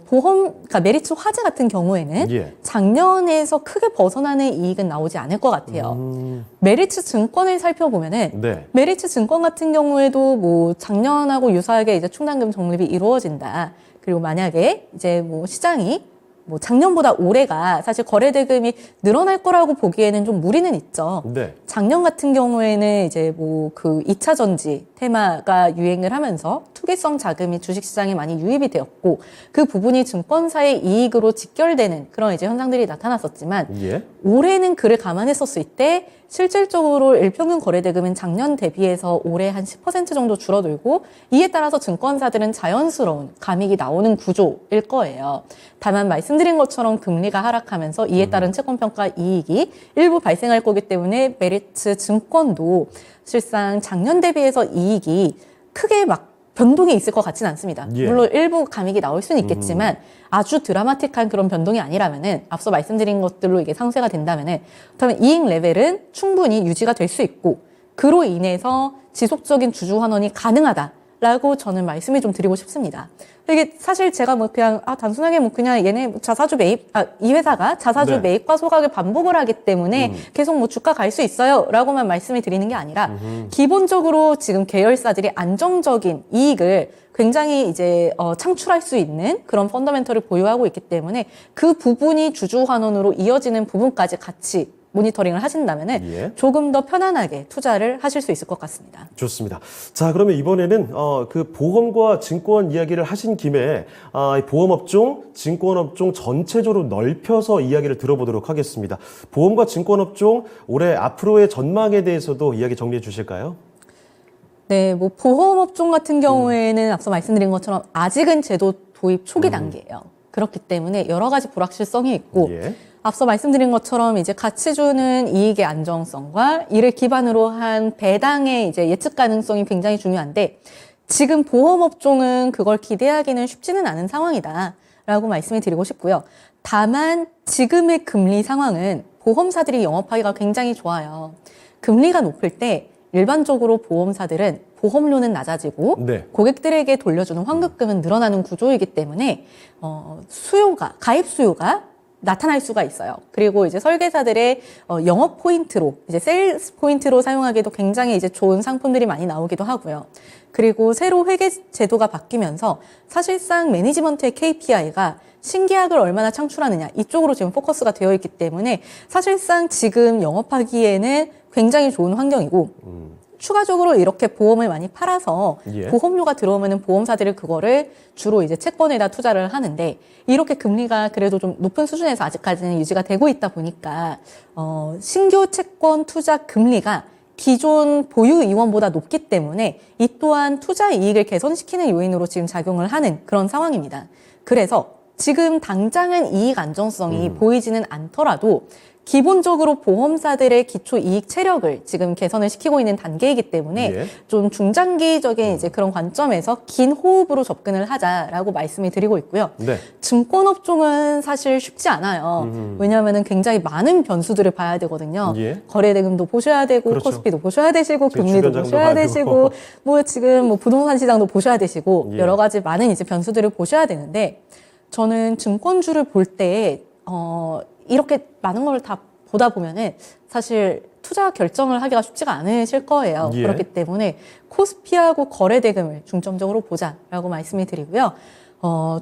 그러니까 메리츠 화재 같은 경우에는 예. 작년에서 크게 벗어나는 이익은 나오지 않을 것 같아요. 메리츠 증권을 살펴보면은 네. 메리츠 증권 같은 경우에도 뭐 작년하고 유사하게 이제 충당금 적립이 이루어진다. 그리고 만약에 이제 뭐 시장이 뭐 작년보다 올해가 사실 거래 대금이 늘어날 거라고 보기에는 좀 무리는 있죠. 네. 작년 같은 경우에는 이제 뭐 그 2차 전지 테마가 유행을 하면서 투기성 자금이 주식시장에 많이 유입이 되었고 그 부분이 증권사의 이익으로 직결되는 그런 이제 현상들이 나타났었지만 예. 올해는 그를 감안했었을 때 실질적으로 일평균 거래대금은 작년 대비해서 올해 한 10% 정도 줄어들고 이에 따라서 증권사들은 자연스러운 감익이 나오는 구조일 거예요. 다만 말씀드린 것처럼 금리가 하락하면서 이에 따른 채권평가 이익이 일부 발생할 거기 때문에 메리츠 증권도 실상 작년 대비해서 이익이 크게 막 변동이 있을 것 같지는 않습니다. 예. 물론 일부 감익이 나올 수는 있겠지만 아주 드라마틱한 그런 변동이 아니라면은 앞서 말씀드린 것들로 이게 상쇄가 된다면은 그렇다면 이익 레벨은 충분히 유지가 될 수 있고 그로 인해서 지속적인 주주 환원이 가능하다라고 저는 말씀을 좀 드리고 싶습니다. 이게 사실 제가 뭐 그냥 단순하게 뭐 그냥 얘네 뭐 자사주 매입 이 회사가 자사주 네. 매입과 소각을 반복을 하기 때문에 계속 뭐 주가 갈 수 있어요라고만 말씀을 드리는 게 아니라 기본적으로 지금 계열사들이 안정적인 이익을 굉장히 이제 창출할 수 있는 그런 펀더멘털을 보유하고 있기 때문에 그 부분이 주주 환원으로 이어지는 부분까지 같이 모니터링을 하신다면은 예. 조금 더 편안하게 투자를 하실 수 있을 것 같습니다. 좋습니다. 자, 그러면 이번에는 그 보험과 증권 이야기를 하신 김에 이 보험업종, 증권업종 전체적으로 넓혀서 이야기를 들어보도록 하겠습니다. 보험과 증권업종 올해 앞으로의 전망에 대해서도 이야기 정리해 주실까요? 네, 뭐 보험업종 같은 경우에는 앞서 말씀드린 것처럼 아직은 제도 도입 초기 단계예요. 그렇기 때문에 여러 가지 불확실성이 있고 예. 앞서 말씀드린 것처럼 이제 같이 주는 이익의 안정성과 이를 기반으로 한 배당의 이제 예측 가능성이 굉장히 중요한데 지금 보험업종은 그걸 기대하기는 쉽지는 않은 상황이다라고 말씀을 드리고 싶고요. 다만 지금의 금리 상황은 보험사들이 영업하기가 굉장히 좋아요. 금리가 높을 때 일반적으로 보험사들은 보험료는 낮아지고 네. 고객들에게 돌려주는 환급금은 늘어나는 구조이기 때문에 가입 수요가 나타날 수가 있어요. 그리고 이제 설계사들의 영업 포인트로, 이제 세일스 포인트로 사용하기도 굉장히 이제 좋은 상품들이 많이 나오기도 하고요. 그리고 새로 회계 제도가 바뀌면서 사실상 매니지먼트의 KPI가 신계약을 얼마나 창출하느냐 이쪽으로 지금 포커스가 되어 있기 때문에 사실상 지금 영업하기에는 굉장히 좋은 환경이고 추가적으로 이렇게 보험을 많이 팔아서 예. 보험료가 들어오면은 보험사들이 그거를 주로 이제 채권에다 투자를 하는데 이렇게 금리가 그래도 좀 높은 수준에서 아직까지는 유지가 되고 있다 보니까 신규 채권 투자 금리가 기존 보유 이원보다 높기 때문에 이 또한 투자 이익을 개선시키는 요인으로 지금 작용을 하는 그런 상황입니다. 그래서 지금 당장은 이익 안정성이 보이지는 않더라도 기본적으로 보험사들의 기초 이익 체력을 지금 개선을 시키고 있는 단계이기 때문에 예. 좀 중장기적인 이제 그런 관점에서 긴 호흡으로 접근을 하자라고 말씀을 드리고 있고요. 네. 증권업종은 사실 쉽지 않아요. 왜냐하면은 굉장히 많은 변수들을 봐야 되거든요. 예. 거래대금도 보셔야 되고 그렇죠. 코스피도 보셔야 되시고 지금 금리도 주변장도 보셔야 봐야 되시고 뭐 지금 뭐 부동산 시장도 보셔야 되시고 예. 여러 가지 많은 이제 변수들을 보셔야 되는데 저는 증권주를 볼 때 이렇게 많은 걸 다 보다 보면은 사실 투자 결정을 하기가 쉽지가 않으실 거예요. 예. 그렇기 때문에 코스피하고 거래대금을 중점적으로 보자라고 말씀을 드리고요.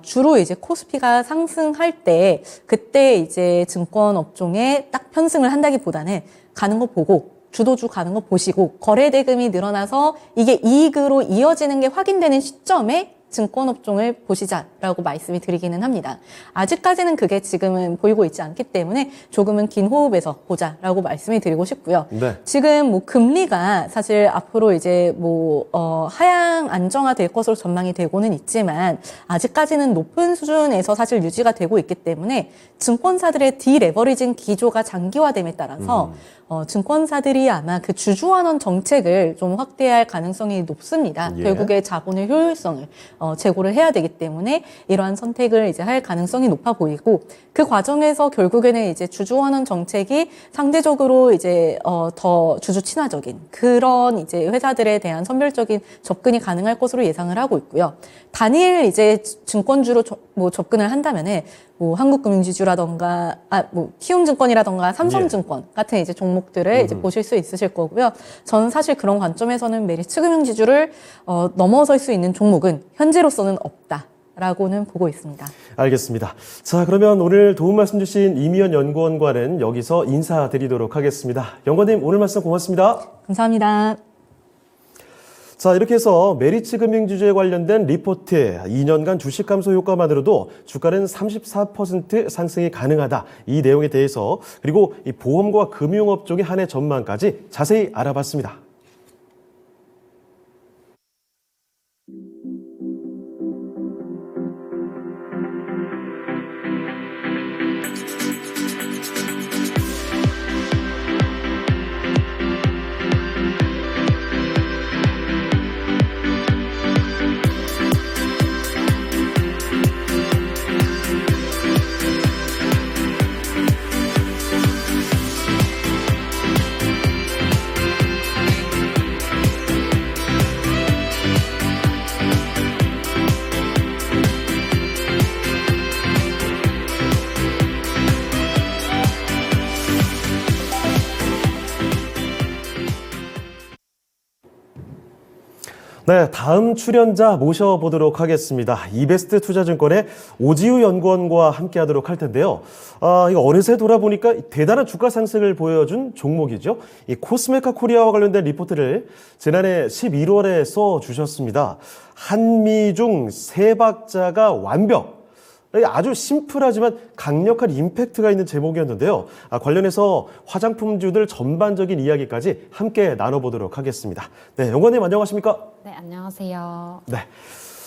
주로 이제 코스피가 상승할 때 그때 이제 증권 업종에 딱 편승을 한다기보다는 가는 거 보고 주도주 가는 거 보시고 거래대금이 늘어나서 이게 이익으로 이어지는 게 확인되는 시점에 증권업종을 보시자라고 말씀을 드리기는 합니다. 아직까지는 그게 지금은 보이고 있지 않기 때문에 조금은 긴 호흡에서 보자라고 말씀을 드리고 싶고요. 네. 지금 뭐 금리가 사실 앞으로 이제 뭐 하향 안정화될 것으로 전망이 되고는 있지만 아직까지는 높은 수준에서 사실 유지가 되고 있기 때문에 증권사들의 디레버리징 기조가 장기화됨에 따라서 증권사들이 아마 그 주주환원 정책을 좀 확대할 가능성이 높습니다. 예. 결국에 자본의 효율성을 제고를 해야 되기 때문에 이러한 선택을 이제 할 가능성이 높아 보이고 그 과정에서 결국에는 이제 주주환원 정책이 상대적으로 이제 더 주주 친화적인 그런 이제 회사들에 대한 선별적인 접근이 가능할 것으로 예상을 하고 있고요. 단일 이제 증권주로 뭐 접근을 한다면은 뭐 한국금융지주라던가 뭐 키움증권이라던가 삼성증권 같은 이제 종목들을 이제 보실 수 있으실 거고요. 저는 사실 그런 관점에서는 메리츠금융지주를 넘어설 수 있는 종목은 현재로서는 없다라고는 보고 있습니다. 알겠습니다. 자, 그러면 오늘 도움 말씀 주신 이미연 연구원과는 여기서 인사드리도록 하겠습니다. 연구원님, 오늘 말씀 고맙습니다. 감사합니다. 자, 이렇게 해서 메리츠 금융주주에 관련된 리포트 2년간 주식 감소 효과만으로도 주가는 34% 상승이 가능하다. 이 내용에 대해서 그리고 이 보험과 금융업종의 한 해 전망까지 자세히 알아봤습니다. 네, 다음 출연자 모셔보도록 하겠습니다. 이베스트 투자증권의 오지우 연구원과 함께하도록 할 텐데요. 이거 어느새 돌아보니까 대단한 주가 상승을 보여준 종목이죠. 이 코스메카 코리아와 관련된 리포트를 지난해 11월에 써주셨습니다. 한미중 세 박자가 완벽. 아주 심플하지만 강력한 임팩트가 있는 제목이었는데요. 관련해서 화장품주들 전반적인 이야기까지 함께 나눠보도록 하겠습니다. 네, 연구원님 안녕하십니까? 네, 안녕하세요. 네.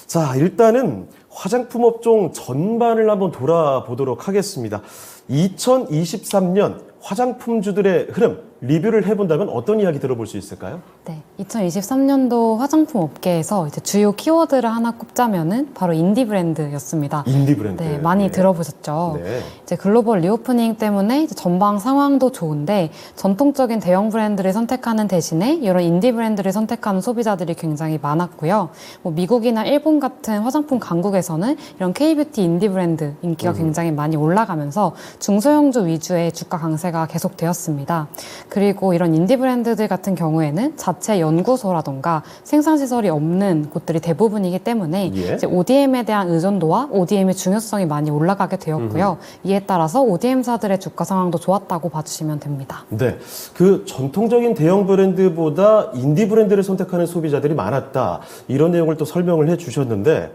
자, 일단은 화장품 업종 전반을 한번 돌아보도록 하겠습니다. 2023년 화장품주들의 흐름 리뷰를 해본다면 어떤 이야기 들어볼 수 있을까요? 네, 2023년도 화장품 업계에서 이제 주요 키워드를 하나 꼽자면은 바로 인디 브랜드였습니다. 인디 브랜드. 네, 많이 들어보셨죠. 네. 이제 글로벌 리오프닝 때문에 이제 전방 상황도 좋은데 전통적인 대형 브랜드를 선택하는 대신에 이런 인디 브랜드를 선택하는 소비자들이 굉장히 많았고요. 뭐 미국이나 일본 같은 화장품 강국에서는 이런 K뷰티 인디 브랜드 인기가 굉장히 많이 올라가면서 중소형주 위주의 주가 강세가 계속되었습니다. 그리고 이런 인디 브랜드들 같은 경우에는 자체 연구소라던가 생산시설이 없는 곳들이 대부분이기 때문에 예. 이제 ODM에 대한 의존도와 ODM의 중요성이 많이 올라가게 되었고요. 이에 따라서 ODM사들의 주가 상황도 좋았다고 봐주시면 됩니다. 네, 그 전통적인 대형 브랜드보다 인디 브랜드를 선택하는 소비자들이 많았다. 이런 내용을 또 설명을 해주셨는데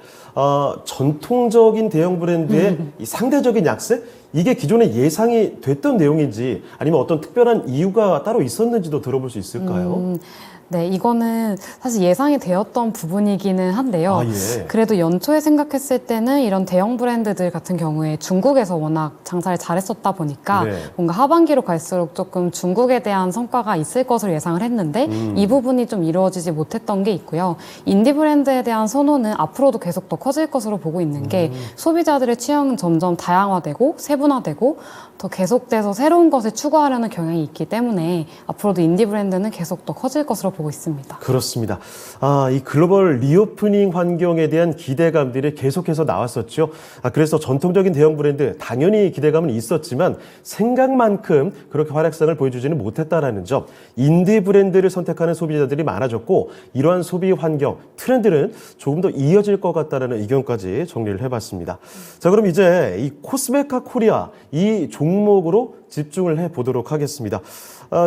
전통적인 대형 브랜드의 이 상대적인 약세? 이게 기존에 예상이 됐던 내용인지 아니면 어떤 특별한 이유가 따로 있었는지도 들어볼 수 있을까요? 네, 이거는 사실 예상이 되었던 부분이기는 한데요. 아, 예. 그래도 연초에 생각했을 때는 이런 대형 브랜드들 같은 경우에 중국에서 워낙 장사를 잘했었다 보니까 네. 뭔가 하반기로 갈수록 조금 중국에 대한 성과가 있을 것으로 예상을 했는데 이 부분이 좀 이루어지지 못했던 게 있고요. 인디 브랜드에 대한 선호는 앞으로도 계속 더 커질 것으로 보고 있는 게 소비자들의 취향은 점점 다양화되고 세분화되고 더 계속돼서 새로운 것을 추구하려는 경향이 있기 때문에 앞으로도 인디 브랜드는 계속 더 커질 것으로 보고 있습니다. 그렇습니다. 이 글로벌 리오프닝 환경에 대한 기대감들이 계속해서 나왔었죠. 그래서 전통적인 대형 브랜드 당연히 기대감은 있었지만 생각만큼 그렇게 활약상을 보여주지는 못했다라는 점. 인디 브랜드를 선택하는 소비자들이 많아졌고 이러한 소비 환경, 트렌드는 조금 더 이어질 것 같다는 의견까지 정리를 해봤습니다. 자, 그럼 이제 이 코스메카 코리아 이 종목으로 집중을 해보도록 하겠습니다.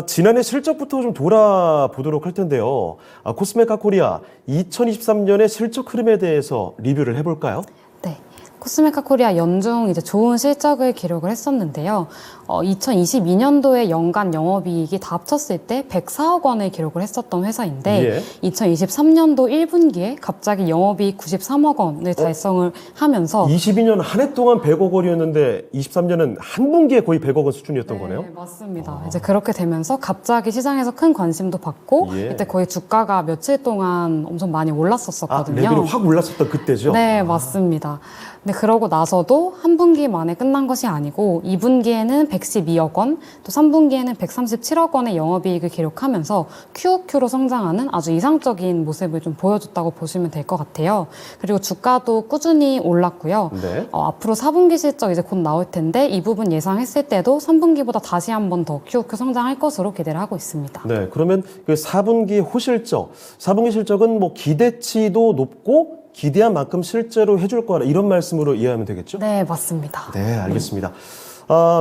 지난해 실적부터 좀 돌아보도록 할 텐데요. 코스메카 코리아 2023년의 실적 흐름에 대해서 리뷰를 해볼까요? 네. 코스메카 코리아 연중 이제 좋은 실적을 기록을 했었는데요. 2022년도에 연간 영업이익이 다 합쳤을 때 104억 원을 기록을 했었던 회사인데 예. 2023년도 1분기에 갑자기 영업이익 93억 원을 달성을 하면서 22년 한 해 동안 100억 원이었는데 23년은 한 분기에 거의 100억 원 수준이었던 거네요. 네, 맞습니다. 이제 그렇게 되면서 갑자기 시장에서 큰 관심도 받고 예. 이때 거의 주가가 며칠 동안 엄청 많이 올랐었거든요. 레벨이 확 올랐었던 그때죠? 네, 맞습니다. 근데 그러고 나서도 한 분기 만에 끝난 것이 아니고 2분기에는 112억 원, 또 3분기에는 137억 원의 영업이익을 기록하면서 QOQ로 성장하는 아주 이상적인 모습을 좀 보여줬다고 보시면 될 것 같아요. 그리고 주가도 꾸준히 올랐고요. 네. 앞으로 4분기 실적 이제 곧 나올 텐데 이 부분 예상했을 때도 3분기보다 다시 한 번 더 QOQ 성장할 것으로 기대를 하고 있습니다. 네, 그러면 그 4분기 호실적, 4분기 실적은 뭐 기대치도 높고 기대한 만큼 실제로 해줄 거라 이런 말씀으로 이해하면 되겠죠? 네, 맞습니다. 네, 알겠습니다.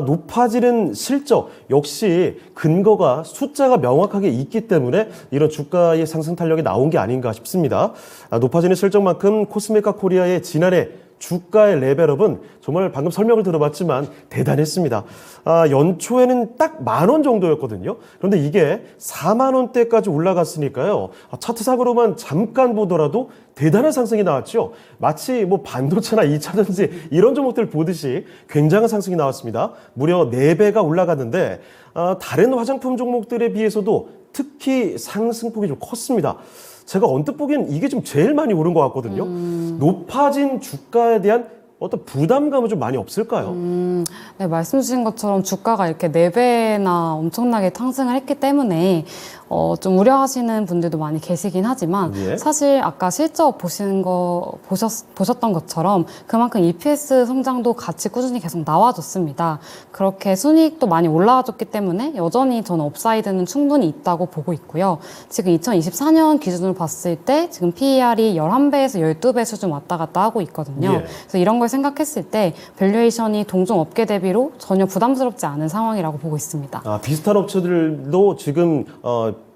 높아지는 실적 역시 근거가 숫자가 명확하게 있기 때문에 이런 주가의 상승 탄력이 나온 게 아닌가 싶습니다. 높아지는 실적만큼 코스메카 코리아의 지난해 주가의 레벨업은 정말 방금 설명을 들어봤지만 대단했습니다. 연초에는 딱 10,000원 정도였거든요. 그런데 이게 40,000원대까지 올라갔으니까요. 차트상으로만 잠깐 보더라도 대단한 상승이 나왔죠. 마치 뭐 반도체나 2차전지 이런 종목들 보듯이 굉장한 상승이 나왔습니다. 무려 4배가 올라갔는데 다른 화장품 종목들에 비해서도 특히 상승폭이 좀 컸습니다. 제가 언뜻 보기엔 이게 좀 제일 많이 오른 것 같거든요. 높아진 주가에 대한 어떤 부담감은 좀 많이 없을까요? 네, 말씀 주신 것처럼 주가가 이렇게 4배나 엄청나게 상승을 했기 때문에 좀 우려하시는 분들도 많이 계시긴 하지만 예. 사실 아까 실적 보셨던 것처럼 그만큼 EPS 성장도 같이 꾸준히 계속 나와줬습니다. 그렇게 순이익도 많이 올라와줬기 때문에 여전히 저는 업사이드는 충분히 있다고 보고 있고요. 지금 2024년 기준으로 봤을 때 지금 PER이 11배에서 12배 수준 왔다 갔다 하고 있거든요. 예. 그래서 이런 걸 생각했을 때 밸류에이션이 동종 업계 대비로 전혀 부담스럽지 않은 상황이라고 보고 있습니다. 비슷한 업체들도 지금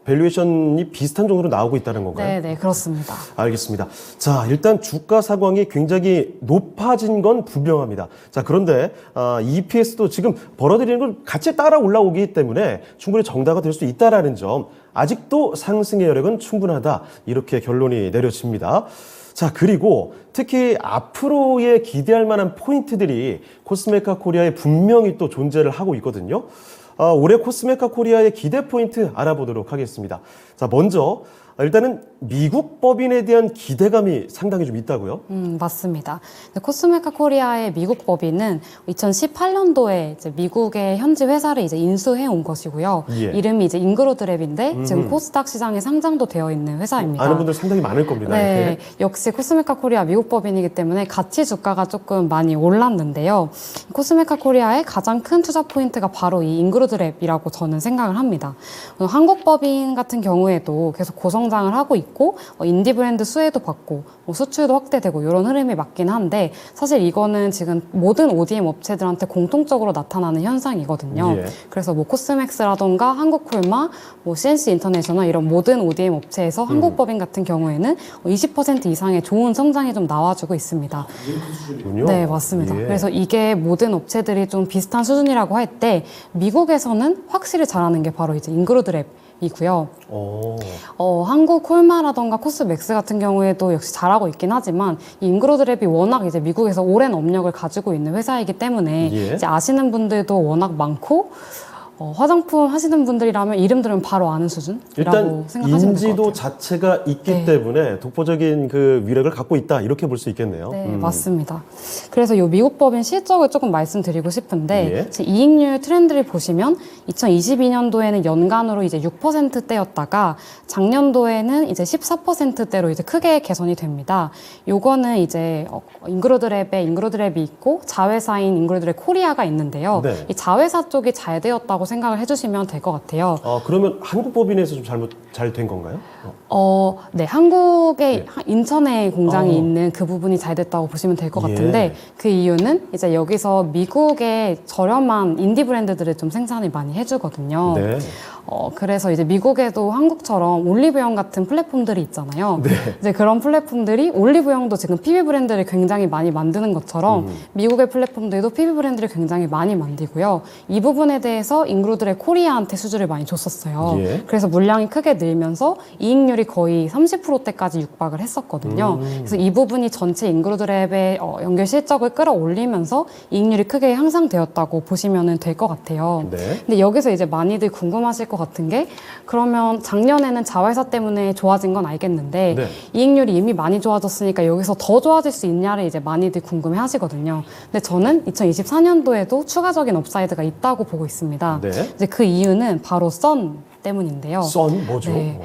밸류에이션이 비슷한 정도로 나오고 있다는 건가요? 네, 그렇습니다. 알겠습니다. 자, 일단 주가 상황이 굉장히 높아진 건 분명합니다. 자, 그런데 EPS도 지금 벌어들이는 걸 같이 따라 올라오기 때문에 충분히 정다가 될 수 있다라는 점, 아직도 상승의 여력은 충분하다 이렇게 결론이 내려집니다. 자, 그리고 특히 앞으로의 기대할 만한 포인트들이 코스메카 코리아에 분명히 또 존재를 하고 있거든요. 올해 코스메카 코리아의 기대 포인트 알아보도록 하겠습니다. 자, 먼저 일단은 미국 법인에 대한 기대감이 상당히 좀 있다고요? 맞습니다. 코스메카 코리아의 미국 법인은 2018년도에 이제 미국의 현지 회사를 이제 인수해 온 것이고요. 예. 이름이 이제 잉그로드랩인데 지금 코스닥 시장에 상장도 되어 있는 회사입니다. 아는 분들 상당히 많을 겁니다. 네, 역시 코스메카 코리아 미국 법인이기 때문에 가치 주가가 조금 많이 올랐는데요. 코스메카 코리아의 가장 큰 투자 포인트가 바로 이 잉그로드랩이라고 저는 생각을 합니다. 한국 법인 같은 경우에도 계속 고성장을 하고 있고 인디 브랜드 수혜도 받고 수출도 확대되고 이런 흐름이 맞긴 한데 사실 이거는 지금 모든 ODM 업체들한테 공통적으로 나타나는 현상이거든요. 예. 그래서 뭐 코스맥스라던가 한국콜마, 뭐 CNC 인터내셔널 이런 모든 ODM 업체에서 한국 법인 같은 경우에는 20% 이상의 좋은 성장이 좀 나와주고 있습니다. 군요. 네, 맞습니다. 예. 그래서 이게 모든 업체들이 좀 비슷한 수준이라고 할 때 미국에서는 확실히 잘하는 게 바로 이제 잉그로드랩이고요. 한국 콜마라던가 코스맥스 같은 경우에도 역시 잘하고 있긴 하지만 이 잉그로드랩이 워낙 이제 미국에서 오랜 업력을 가지고 있는 회사이기 때문에 예. 이제 아시는 분들도 워낙 많고 화장품 하시는 분들이라면 이름 들으면 바로 아는 수준이라고 일단 생각하시면 될 것 인지도 같아요. 자체가 있기 네. 때문에 독보적인 그 위력을 갖고 있다 이렇게 볼 수 있겠네요. 네, 맞습니다. 그래서 이 미국 법인 실적을 조금 말씀드리고 싶은데 예. 이제 이익률 트렌드를 보시면 2022년도에는 연간으로 이제 6%대였다가 작년도에는 이제 14%대로 이제 크게 개선이 됩니다. 요거는 이제 잉그로드랩이 있고 자회사인 잉그로드랩 코리아가 있는데요. 네. 이 자회사 쪽이 잘 되었다고 생각을 해주시면 될 것 같아요. 그러면 한국 법인에서 좀 잘 된 건가요? 네, 한국의 네. 인천에 공장이 어. 있는 그 부분이 잘 됐다고 보시면 될 것 예. 같은데 그 이유는 이제 여기서 미국의 저렴한 인디 브랜드들을 좀 생산을 많이 해주거든요. 네. 그래서 이제 미국에도 한국처럼 올리브영 같은 플랫폼들이 있잖아요. 네. 이제 그런 플랫폼들이 올리브영도 지금 PB 브랜드를 굉장히 많이 만드는 것처럼 미국의 플랫폼들도 PB 브랜드를 굉장히 많이 만들고요. 이 부분에 대해서 잉그로드랩 코리아한테 수주를 많이 줬었어요. 예. 그래서 물량이 크게 늘면서 이익률이 거의 30%대까지 육박을 했었거든요. 그래서 이 부분이 전체 잉그로드랩의 연결 실적을 끌어올리면서 이익률이 크게 향상되었다고 보시면 될 것 같아요. 네. 근데 여기서 이제 많이들 궁금하실 것 같은 게 그러면 작년에는 자회사 때문에 좋아진 건 알겠는데 네. 이익률이 이미 많이 좋아졌으니까 여기서 더 좋아질 수 있냐를 이제 많이들 궁금해 하시거든요. 근데 저는 2024년도에도 추가적인 업사이드가 있다고 보고 있습니다. 네. 이제 그 이유는 바로 썬 때문인데요. 썬 뭐죠? 네.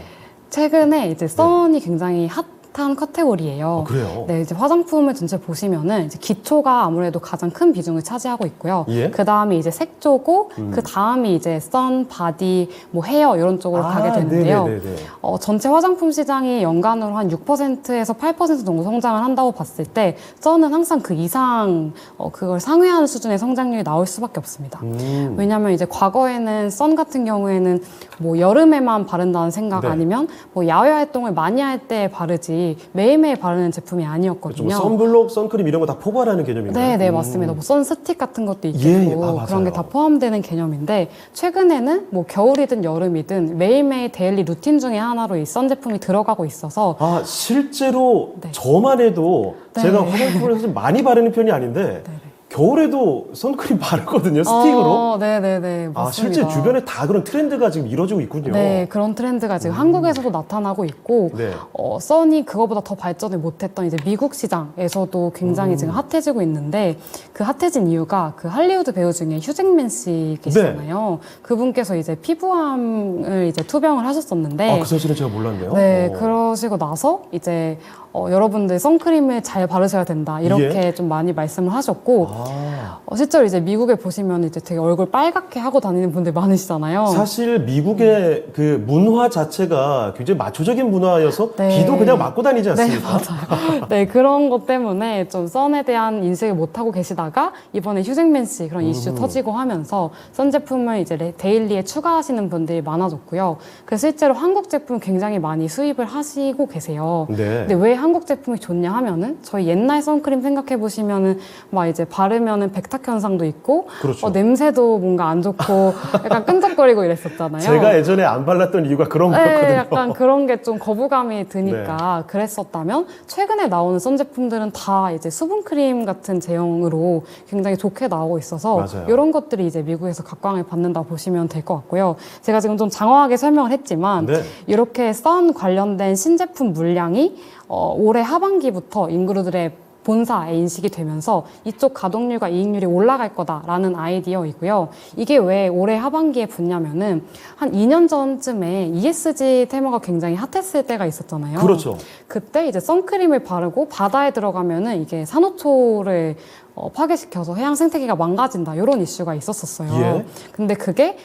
최근에 이제 썬이 굉장히 핫한 카테고리예요. 그래요? 네, 이제 화장품을 전체 보시면은 이제 기초가 아무래도 가장 큰 비중을 차지하고 있고요. 예? 그 다음이 이제 색조고, 그 다음이 이제 선, 바디, 뭐 헤어 이런 쪽으로 가게 되는데요. 네네네네. 전체 화장품 시장이 연간으로 한 6%에서 8% 정도 성장을 한다고 봤을 때, 썬은 항상 그 이상 그걸 상회하는 수준의 성장률이 나올 수밖에 없습니다. 왜냐하면 이제 과거에는 썬 같은 경우에는 뭐 여름에만 바른다는 생각 네. 아니면 뭐 야외 활동을 많이 할 때 바르지 매일매일 바르는 제품이 그렇죠. 아니었거든요. 뭐 선블록, 선크림 이런 거 다 포괄하는 개념인가요? 네, 네, 맞습니다. 뭐 선스틱 같은 것도 있겠고 예, 맞아요. 그런 게 다 포함되는 개념인데 최근에는 뭐 겨울이든 여름이든 매일매일 데일리 루틴 중에 하나로 이 선 제품이 들어가고 있어서 실제로 네. 저만 해도 네. 제가 화장품을 사실 많이 바르는 편이 아닌데 겨울에도 선크림 바르거든요, 스틱으로. 네네네, 맞습니다. 실제 주변에 다 그런 트렌드가 지금 이루어지고 있군요. 네, 그런 트렌드가 지금 한국에서도 나타나고 있고, 네. 써니 그거보다 더 발전을 못했던 이제 미국 시장에서도 굉장히 지금 핫해지고 있는데, 그 핫해진 이유가 그 할리우드 배우 중에 휴잭맨 씨 계시잖아요. 그분께서 이제 피부암을 이제 투병을 하셨었는데, 그 사실은 제가 몰랐네요. 네, 그러시고 나서 이제 여러분들 선크림을 잘 바르셔야 된다 이렇게 좀 많이 말씀을 하셨고 실제로 이제 미국에 보시면 이제 되게 얼굴 빨갛게 하고 다니는 분들 많으시잖아요. 사실 미국의 그 문화 자체가 굉장히 마초적인 문화여서 네. 비도 그냥 맞고 다니지 않습니까? 네, 맞아요. 네, 그런 것 때문에 좀 선에 대한 인식을 못하고 계시다가 이번에 휴잭맨 씨 그런 이슈 터지고 하면서 선 제품을 이제 데일리에 추가하시는 분들이 많아졌고요. 그래서 실제로 한국 제품 굉장히 많이 수입을 하시고 계세요. 네. 근데 왜 한국 제품이 좋냐 하면은 저희 옛날 선크림 생각해 보시면은 막 이제 바르면은 백탁 현상도 있고 그렇죠. 냄새도 뭔가 안 좋고 약간 끈적거리고 이랬었잖아요. 제가 예전에 안 발랐던 이유가 그런 거였거든요. 네, 약간 그런 게 좀 거부감이 드니까 그랬었다면 최근에 나오는 선 제품들은 다 이제 수분크림 같은 제형으로 굉장히 좋게 나오고 있어서 맞아요. 이런 것들이 이제 미국에서 각광을 받는다 보시면 될 것 같고요. 제가 지금 좀 장황하게 설명을 했지만 네. 이렇게 선 관련된 신제품 물량이 올해 하반기부터 인그루드랩 본사에 인식이 되면서 이쪽 가동률과 이익률이 올라갈 거다라는 아이디어이고요. 이게 왜 올해 하반기에 붙냐면은 한 2년 전쯤에 ESG 테마가 굉장히 핫했을 때가 있었잖아요. 그렇죠. 그때 이제 선크림을 바르고 바다에 들어가면은 이게 산호초를 파괴시켜서 해양 생태계가 망가진다 이런 이슈가 있었었어요. 예. 근데 그게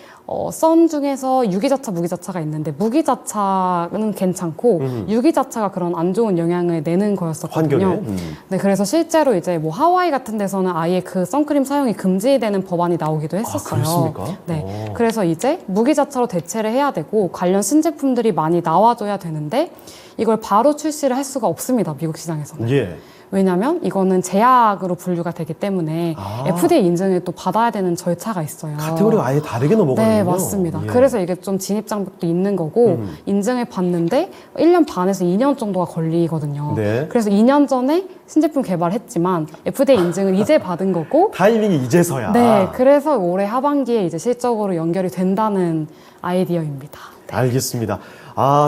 선 중에서 유기자차, 무기자차가 있는데 무기자차는 괜찮고 유기자차가 그런 안 좋은 영향을 내는 거였었거든요. 환경에. 네, 그래서 실제로 이제 뭐 하와이 같은 데서는 아예 그 선크림 사용이 금지되는 법안이 나오기도 했었어요. 그렇습니까? 네, 그래서 이제 무기자차로 대체를 해야 되고 관련 신제품들이 많이 나와줘야 되는데 이걸 바로 출시를 할 수가 없습니다. 미국 시장에서는. 예. 왜냐하면 이거는 제약으로 분류가 되기 때문에 아. FDA 인증을 또 받아야 되는 절차가 있어요. 카테고리가 아예 다르게 넘어가는군요. 네, 맞습니다. 예. 그래서 이게 좀 진입장벽도 있는 거고 인증을 받는데 1년 반에서 2년 정도가 걸리거든요. 네. 그래서 2년 전에 신제품 개발했지만 FDA 인증을 이제 받은 거고 타이밍이 이제서야. 네, 그래서 올해 하반기에 이제 실적으로 연결이 된다는 아이디어입니다. 알겠습니다.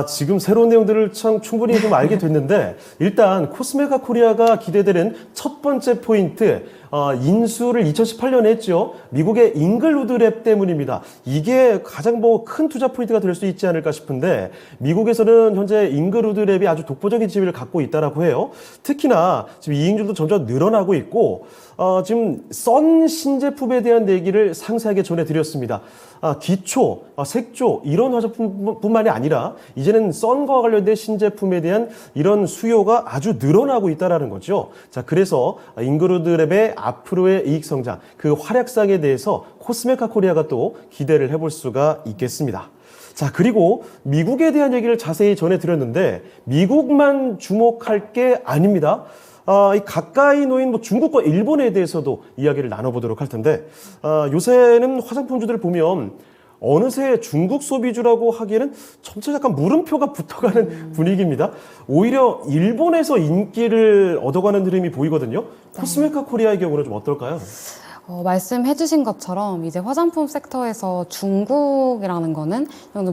지금 새로운 내용들을 참 충분히 좀 알게 됐는데, 일단 코스메카 코리아가 기대되는 첫 번째 포인트, 인수를 2018년에 했죠. 미국의 잉글우드랩 때문입니다. 이게 가장 큰 투자 포인트가 될 수 있지 않을까 싶은데, 미국에서는 현재 잉글우드랩이 아주 독보적인 지위를 갖고 있다라고 해요. 특히나 지금 이익률도 점점 늘어나고 있고, 지금 선 신제품에 대한 얘기를 상세하게 전해드렸습니다. 기초, 색조 이런 화장품뿐만이 아니라 이제는 선과 관련된 신제품에 대한 이런 수요가 아주 늘어나고 있다는 거죠. 자, 그래서 잉그루드랩의 앞으로의 이익 성장, 그 활약상에 대해서 코스메카 코리아가 또 기대를 해볼 수가 있겠습니다. 자, 그리고 미국에 대한 얘기를 자세히 전해드렸는데 미국만 주목할 게 아닙니다. 이 가까이 놓인 중국과 일본에 대해서도 이야기를 나눠보도록 할 텐데, 요새는 화장품주들을 보면 어느새 중국 소비주라고 하기에는 점차 약간 물음표가 붙어가는 분위기입니다. 오히려 일본에서 인기를 얻어가는 흐름이 보이거든요. 코스메카 코리아의 경우는 좀 어떨까요? 말씀해주신 것처럼 이제 화장품 섹터에서 중국이라는 거는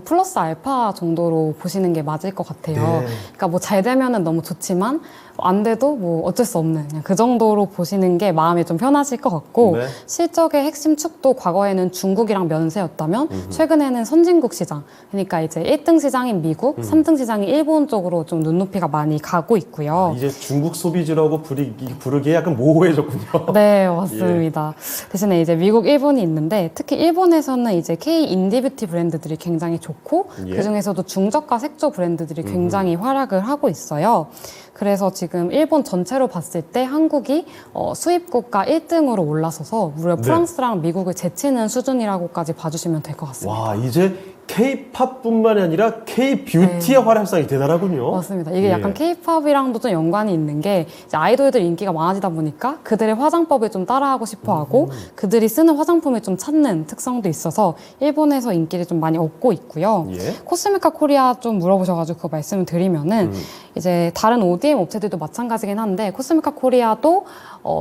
플러스 알파 정도로 보시는 게 맞을 것 같아요. 네. 그러니까 뭐 잘 되면은 너무 좋지만 안 돼도 뭐 어쩔 수 없는 그냥 그 정도로 보시는 게 마음이 좀 편하실 것 같고 네. 실적의 핵심 축도 과거에는 중국이랑 면세였다면 최근에는 선진국 시장 그러니까 이제 1등 시장인 미국, 3등 시장인 일본 쪽으로 좀 눈높이가 많이 가고 있고요. 이제 중국 소비주라고 부르기에 약간 모호해졌군요. 네, 맞습니다. 대신에 이제 미국, 일본이 있는데 특히 일본에서는 이제 K 인디뷰티 브랜드들이 굉장히 좋고 예. 그중에서도 중저가 색조 브랜드들이 굉장히 활약을 하고 있어요. 그래서 지금 일본 전체로 봤을 때 한국이 수입국가 1등으로 올라서서 무려 네. 프랑스랑 미국을 제치는 수준이라고까지 봐주시면 될 것 같습니다. 와, 이제 K-팝뿐만이 아니라 K-뷰티의 활약상이 대단하군요. 맞습니다. 이게 약간 K-팝이랑도 좀 연관이 있는 게 이제 아이돌들 인기가 많아지다 보니까 그들의 화장법을 좀 따라하고 싶어하고 그들이 쓰는 화장품을 좀 찾는 특성도 있어서 일본에서 인기를 좀 많이 얻고 있고요. 예. 코스메카 코리아 좀 물어보셔가지고 그거 말씀을 드리면은 이제 다른 ODM 업체들도 마찬가지긴 한데 코스메카 코리아도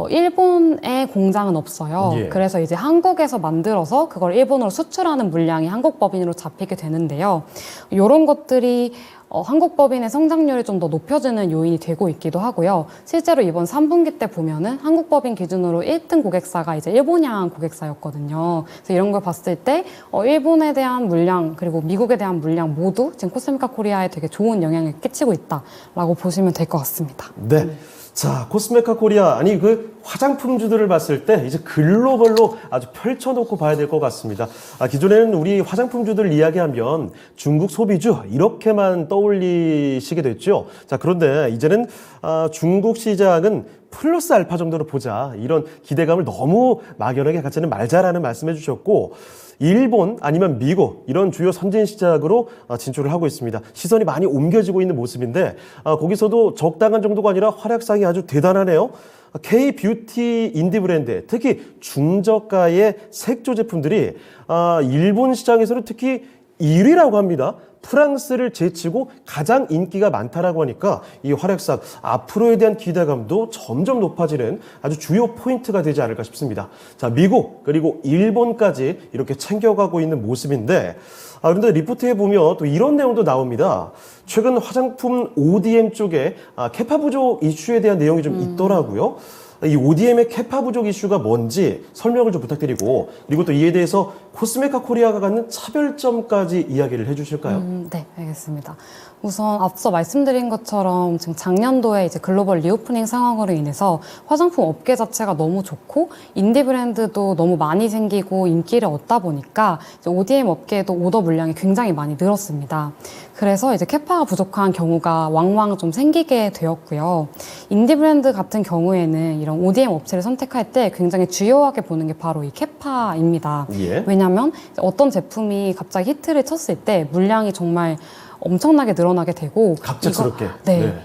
일본에 공장은 없어요. 예. 그래서 이제 한국에서 만들어서 그걸 일본으로 수출하는 물량이 한국 법인으로 잡히게 되는데요. 이런 것들이 한국 법인의 성장률을 좀 더 높여주는 요인이 되고 있기도 하고요. 실제로 이번 3분기 때 보면은 한국 법인 기준으로 1등 고객사가 이제 일본향 고객사였거든요. 그래서 이런 걸 봤을 때 일본에 대한 물량 그리고 미국에 대한 물량 모두 지금 코스메카 코리아에 되게 좋은 영향을 끼치고 있다라고 보시면 될 것 같습니다. 네. 자, 코스메카 코리아, 아니, 그 화장품주들을 봤을 때 이제 글로벌로 아주 펼쳐놓고 봐야 될 것 같습니다. 기존에는 우리 화장품주들 이야기하면 중국 소비주, 이렇게만 떠올리시게 됐죠. 자, 그런데 이제는 중국 시장은 플러스 알파 정도로 보자. 이런 기대감을 너무 막연하게 갖지는 말자라는 말씀해 주셨고, 일본 아니면 미국 이런 주요 선진 시장으로 진출을 하고 있습니다. 시선이 많이 옮겨지고 있는 모습인데 거기서도 적당한 정도가 아니라 활약상이 아주 대단하네요. K-뷰티 인디 브랜드, 특히 중저가의 색조 제품들이 일본 시장에서는 특히 1위라고 합니다. 프랑스를 제치고 가장 인기가 많다라고 하니까 이 활약상 앞으로에 대한 기대감도 점점 높아지는 아주 주요 포인트가 되지 않을까 싶습니다. 자, 미국 그리고 일본까지 이렇게 챙겨가고 있는 모습인데 그런데 리포트에 보면 또 이런 내용도 나옵니다. 최근 화장품 ODM 쪽에 캐파 부족 이슈에 대한 내용이 좀 있더라고요. 이 ODM의 캐파 부족 이슈가 뭔지 설명을 좀 부탁드리고, 그리고 또 이에 대해서 코스메카 코리아가 갖는 차별점까지 이야기를 해주실까요? 네, 알겠습니다. 우선 앞서 말씀드린 것처럼 지금 작년도에 이제 글로벌 리오프닝 상황으로 인해서 화장품 업계 자체가 너무 좋고 인디 브랜드도 너무 많이 생기고 인기를 얻다 보니까 이제 ODM 업계에도 오더 물량이 굉장히 많이 늘었습니다. 그래서 이제 캐파가 부족한 경우가 왕왕 좀 생기게 되었고요. 인디 브랜드 같은 경우에는 이런 ODM 업체를 선택할 때 굉장히 주요하게 보는 게 바로 이 캐파입니다. 예. 왜냐하면 어떤 제품이 갑자기 히트를 쳤을 때 물량이 정말 엄청나게 늘어나게 되고 갑작스럽게.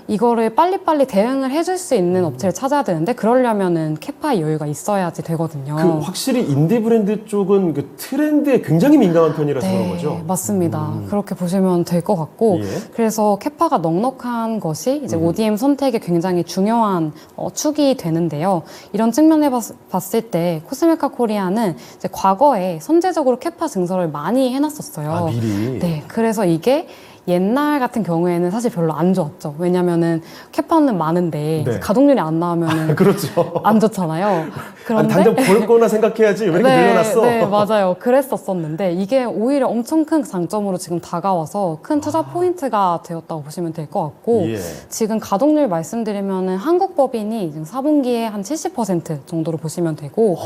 이거를 빨리빨리 대응을 해줄 수 있는 업체를 찾아야 되는데 그러려면은 캐파의 여유가 있어야지 되거든요. 확실히 인디 브랜드 쪽은 그 트렌드에 굉장히 민감한 편이라서 그런 거죠? 맞습니다. 그렇게 보시면 될 것 같고 그래서 캐파가 넉넉한 것이 이제 ODM 선택에 굉장히 중요한 축이 되는데요. 이런 측면에 봤을 때 코스메카 코리아는 이제 과거에 선제적으로 캐파 증설을 많이 해놨었어요. 미리? 네, 그래서 이게 옛날 같은 경우에는 사실 별로 안 좋았죠. 왜냐면은 캐파는 많은데 가동률이 안 나오면 그렇죠. 안 좋잖아요. 그런데 당장 벌 거나 생각해야지 왜 이렇게 늘려놨어? 네, 맞아요. 그랬었었는데 이게 오히려 엄청 큰 장점으로 지금 다가와서 큰 투자 포인트가 되었다고 보시면 될 것 같고 지금 가동률 말씀드리면은 한국 법인이 지금 4분기에 한 70% 정도로 보시면 되고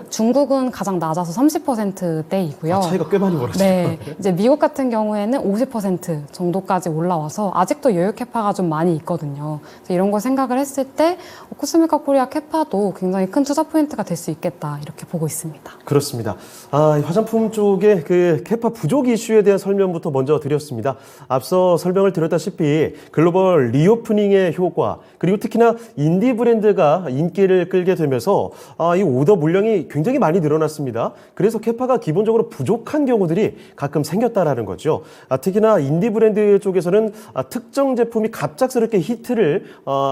중국은 가장 낮아서 30%대이고요. 차이가 꽤 많이 벌어지죠. 네, 이제 미국 같은 경우에는 50% 정도까지 올라와서 아직도 여유 캐파가 좀 많이 있거든요. 그래서 이런 걸 생각을 했을 때 코스메카 코리아 캐파도 굉장히 큰 투자 포인트가 될 수 있겠다 이렇게 보고 있습니다. 그렇습니다. 화장품 쪽의 그 캐파 부족 이슈에 대한 설명부터 먼저 드렸습니다. 앞서 설명을 드렸다시피 글로벌 리오프닝의 효과 그리고 특히나 인디 브랜드가 인기를 끌게 되면서 이 오더 물량이 굉장히 많이 늘어났습니다. 그래서 캐파가 기본적으로 부족한 경우들이 가끔 생겼다라는 거죠. 특히나 인디 브랜드 쪽에서는 특정 제품이 갑작스럽게 히트를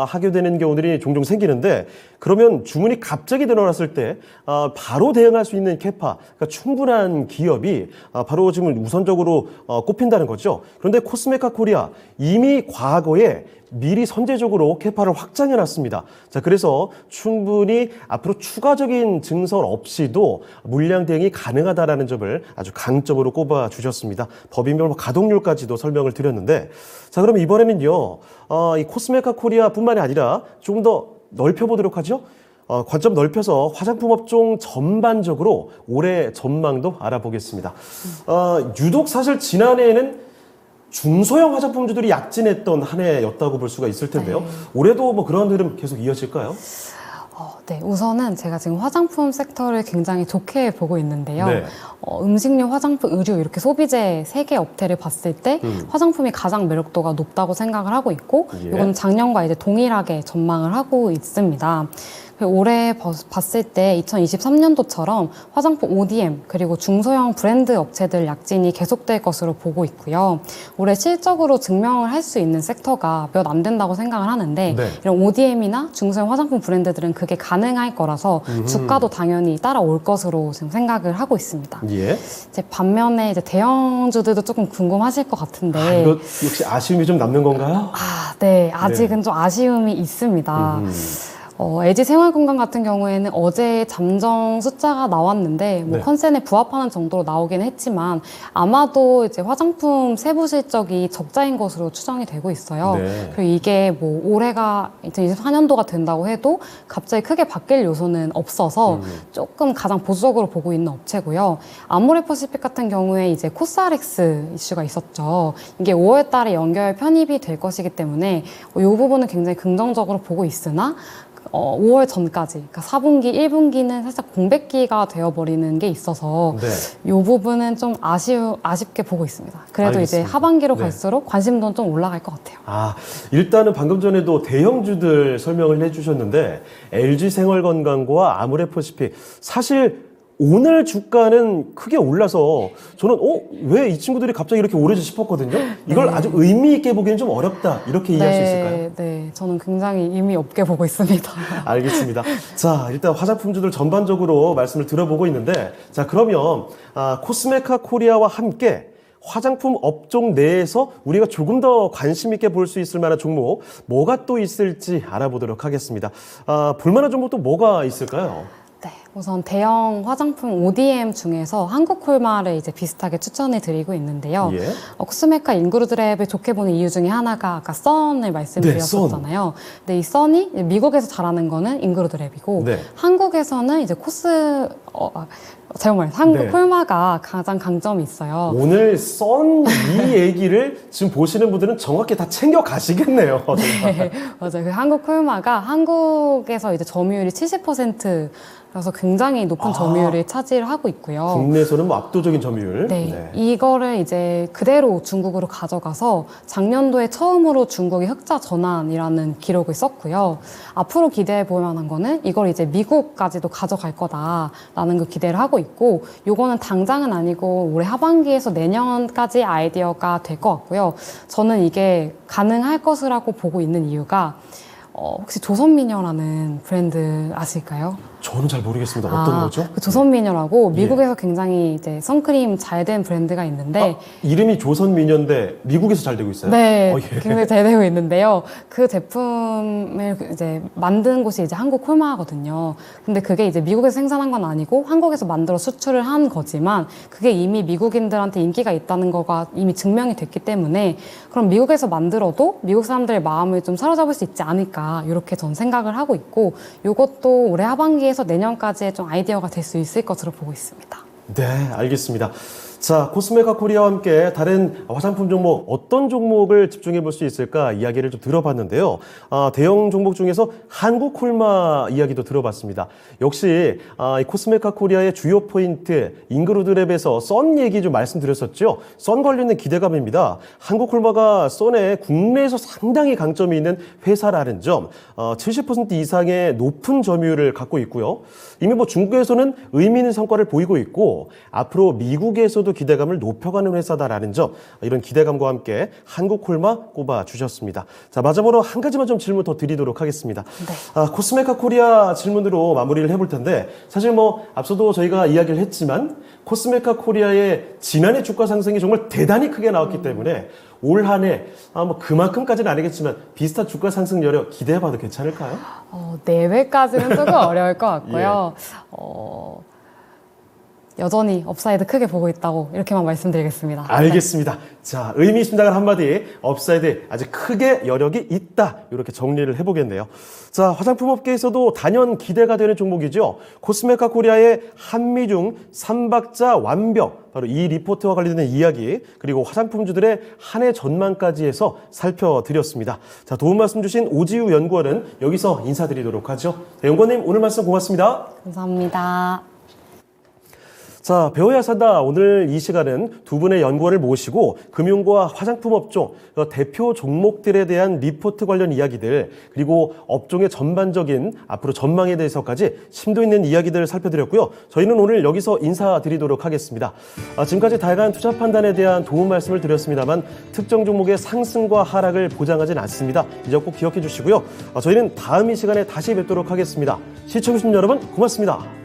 하게 되는 경우들이 종종 생기는데 그러면 주문이 갑자기 늘어났을 때 바로 대응할 수 있는 캐파, 그러니까 충분한 기업이 바로 지금 우선적으로 꼽힌다는 거죠. 그런데 코스메카 코리아 이미 과거에 미리 선제적으로 캐파를 확장해놨습니다. 자, 그래서 충분히 앞으로 추가적인 증설 없이도 물량 대응이 가능하다라는 점을 아주 강점으로 꼽아주셨습니다. 법인별 가동률까지도 설명을 드렸는데, 자, 그럼 이번에는요, 이 코스메카 코리아뿐만이 아니라 조금 더 넓혀보도록 하죠. 관점 넓혀서 화장품 업종 전반적으로 올해 전망도 알아보겠습니다. 유독 사실 지난해에는 중소형 화장품주들이 약진했던 한 해였다고 볼 수가 있을 텐데요. 올해도 뭐 그런 흐름 계속 이어질까요? 네, 우선은 제가 지금 화장품 섹터를 굉장히 좋게 보고 있는데요. 음식료, 화장품, 의류 이렇게 소비재 3개 업태를 봤을 때 화장품이 가장 매력도가 높다고 생각을 하고 있고 이건 작년과 이제 동일하게 전망을 하고 있습니다. 올해 봤을 때 2023년도처럼 화장품 ODM 그리고 중소형 브랜드 업체들 약진이 계속될 것으로 보고 있고요. 올해 실적으로 증명을 할 수 있는 섹터가 몇 안 된다고 생각을 하는데 이런 ODM이나 중소형 화장품 브랜드들은 그게 가능할 거라서 주가도 당연히 따라올 것으로 지금 생각을 하고 있습니다. 이제 반면에 이제 대형주들도 조금 궁금하실 것 같은데 이거 역시 아쉬움이 좀 남는 건가요? 네, 아직은 좀 아쉬움이 있습니다. LG 생활건강 같은 경우에는 어제 잠정 숫자가 나왔는데 뭐 컨센에 부합하는 정도로 나오긴 했지만 아마도 이제 화장품 세부 실적이 적자인 것으로 추정이 되고 있어요. 그리고 이게 뭐 올해가 2024년도가 된다고 해도 갑자기 크게 바뀔 요소는 없어서 조금 가장 보수적으로 보고 있는 업체고요. 아모레퍼시픽 같은 경우에 이제 코스알엑스 이슈가 있었죠. 이게 5월 달에 연결 편입이 될 것이기 때문에 이 부분은 굉장히 긍정적으로 보고 있으나 5월 전까지, 그러니까 4분기, 1분기는 살짝 공백기가 되어버리는 게 있어서 네. 이 부분은 좀 아쉽게 보고 있습니다. 그래도 이제 알겠습니다. 하반기로 네. 갈수록 관심도는 좀 올라갈 것 같아요. 일단은 방금 전에도 대형주들 설명을 해주셨는데 LG생활건강과 아모레퍼시픽 사실 오늘 주가는 크게 올라서 저는 왜 이 친구들이 갑자기 이렇게 오르지 싶었거든요. 이걸 아주 의미 있게 보기는 좀 어렵다 이렇게 이해할 수 있을까요? 네, 저는 굉장히 의미 없게 보고 있습니다. 알겠습니다. 자, 일단 화장품주들 전반적으로 말씀을 들어보고 있는데, 자, 그러면 코스메카 코리아와 함께 화장품 업종 내에서 우리가 조금 더 관심 있게 볼 수 있을 만한 종목 뭐가 또 있을지 알아보도록 하겠습니다. 볼만한 종목 또 뭐가 있을까요? 네, 우선 대형 화장품 ODM 중에서 한국콜마를 이제 비슷하게 추천해 드리고 있는데요. 예. 코스메카 인그루드랩을 좋게 보는 이유 중에 하나가 아까 선을 말씀드렸었잖아요. 근데 이 선이 미국에서 잘하는 거는 인그루드랩이고 네. 한국에서는 이제 잘못 말해서 한국 네. 콜마가 가장 강점이 있어요. 오늘 썬 이 얘기를 지금 보시는 분들은 정확히 다 챙겨 가시겠네요. 네, 맞아요. 그 한국 콜마가 한국에서 이제 점유율이 70%라서 굉장히 높은 점유율을 차지를 하고 있고요. 국내에서는 뭐 압도적인 점유율. 네, 이거를 이제 그대로 중국으로 가져가서 작년도에 처음으로 중국이 흑자 전환이라는 기록을 썼고요. 앞으로 기대해 볼 만한 거는 이걸 이제 미국까지도 가져갈 거다라는 그 기대를 하고 있고, 요거는 당장은 아니고 올해 하반기에서 내년까지 아이디어가 될 것 같고요. 저는 이게 가능할 것이라고 보고 있는 이유가 혹시 조선미녀라는 브랜드 아실까요? 저는 잘 모르겠습니다. 어떤 거죠? 그 조선미녀라고 미국에서 굉장히 이제 선크림 잘 된 브랜드가 있는데 이름이 조선미녀인데 미국에서 잘 되고 있어요? 네, 예. 굉장히 잘 되고 있는데요. 그 제품을 이제 만든 곳이 이제 한국 콜마거든요. 근데 그게 이제 미국에서 생산한 건 아니고 한국에서 만들어 수출을 한 거지만 그게 이미 미국인들한테 인기가 있다는 거가 이미 증명이 됐기 때문에 그럼 미국에서 만들어도 미국 사람들의 마음을 좀 사로잡을 수 있지 않을까 이렇게 전 생각을 하고 있고, 이것도 올해 하반기에서 내년까지의 좀 아이디어가 될 수 있을 것으로 보고 있습니다. 네, 알겠습니다. 자, 코스메카 코리아와 함께 다른 화장품 종목 어떤 종목을 집중해 볼 수 있을까 이야기를 좀 들어봤는데요. 대형 종목 중에서 한국콜마 이야기도 들어봤습니다. 역시 이 코스메카 코리아의 주요 포인트 인그루드랩에서 썬 얘기 좀 말씀드렸었죠. 썬 관련된 기대감입니다. 한국콜마가 썬에 국내에서 상당히 강점이 있는 회사라는 점, 70% 이상의 높은 점유율을 갖고 있고요. 이미 뭐 중국에서는 의미 있는 성과를 보이고 있고 앞으로 미국에서도 기대감을 높여가는 회사다라는 점, 이런 기대감과 함께 한국콜마 꼽아 주셨습니다. 자, 마지막으로 한 가지만 좀 질문 더 드리도록 하겠습니다. 네. 코스메카 코리아 질문으로 마무리를 해볼 텐데, 사실 뭐 앞서도 저희가 이야기를 했지만 코스메카 코리아의 지난해 주가 상승이 정말 대단히 크게 나왔기 때문에 올 한 해 뭐 그만큼까지는 아니겠지만 비슷한 주가 상승 여력 기대해봐도 괜찮을까요? 내외까지는 조금 어려울 것 같고요. 여전히 업사이드 크게 보고 있다고 이렇게만 말씀드리겠습니다. 알겠습니다. 자, 의미 있습니다가 한마디, 업사이드 아주 크게 여력이 있다, 이렇게 정리를 해보겠네요. 자, 화장품 업계에서도 단연 기대가 되는 종목이죠. 코스메카 코리아의 한미중 3박자 완벽, 바로 이 리포트와 관련된 이야기, 그리고 화장품주들의 한 해 전망까지 해서 살펴드렸습니다. 자, 도움 말씀 주신 오지우 연구원은 여기서 인사드리도록 하죠. 자, 연구원님 오늘 말씀 고맙습니다. 감사합니다. 자, 배워야 산다. 오늘 이 시간은 두 분의 연구원을 모시고 금융과 화장품 업종 대표 종목들에 대한 리포트 관련 이야기들, 그리고 업종의 전반적인 앞으로 전망에 대해서까지 심도 있는 이야기들을 살펴드렸고요. 저희는 오늘 여기서 인사드리도록 하겠습니다. 지금까지 다양한 투자 판단에 대한 도움 말씀을 드렸습니다만 특정 종목의 상승과 하락을 보장하진 않습니다. 이 점 꼭 기억해 주시고요. 저희는 다음 이 시간에 다시 뵙도록 하겠습니다. 시청해주신 여러분 고맙습니다.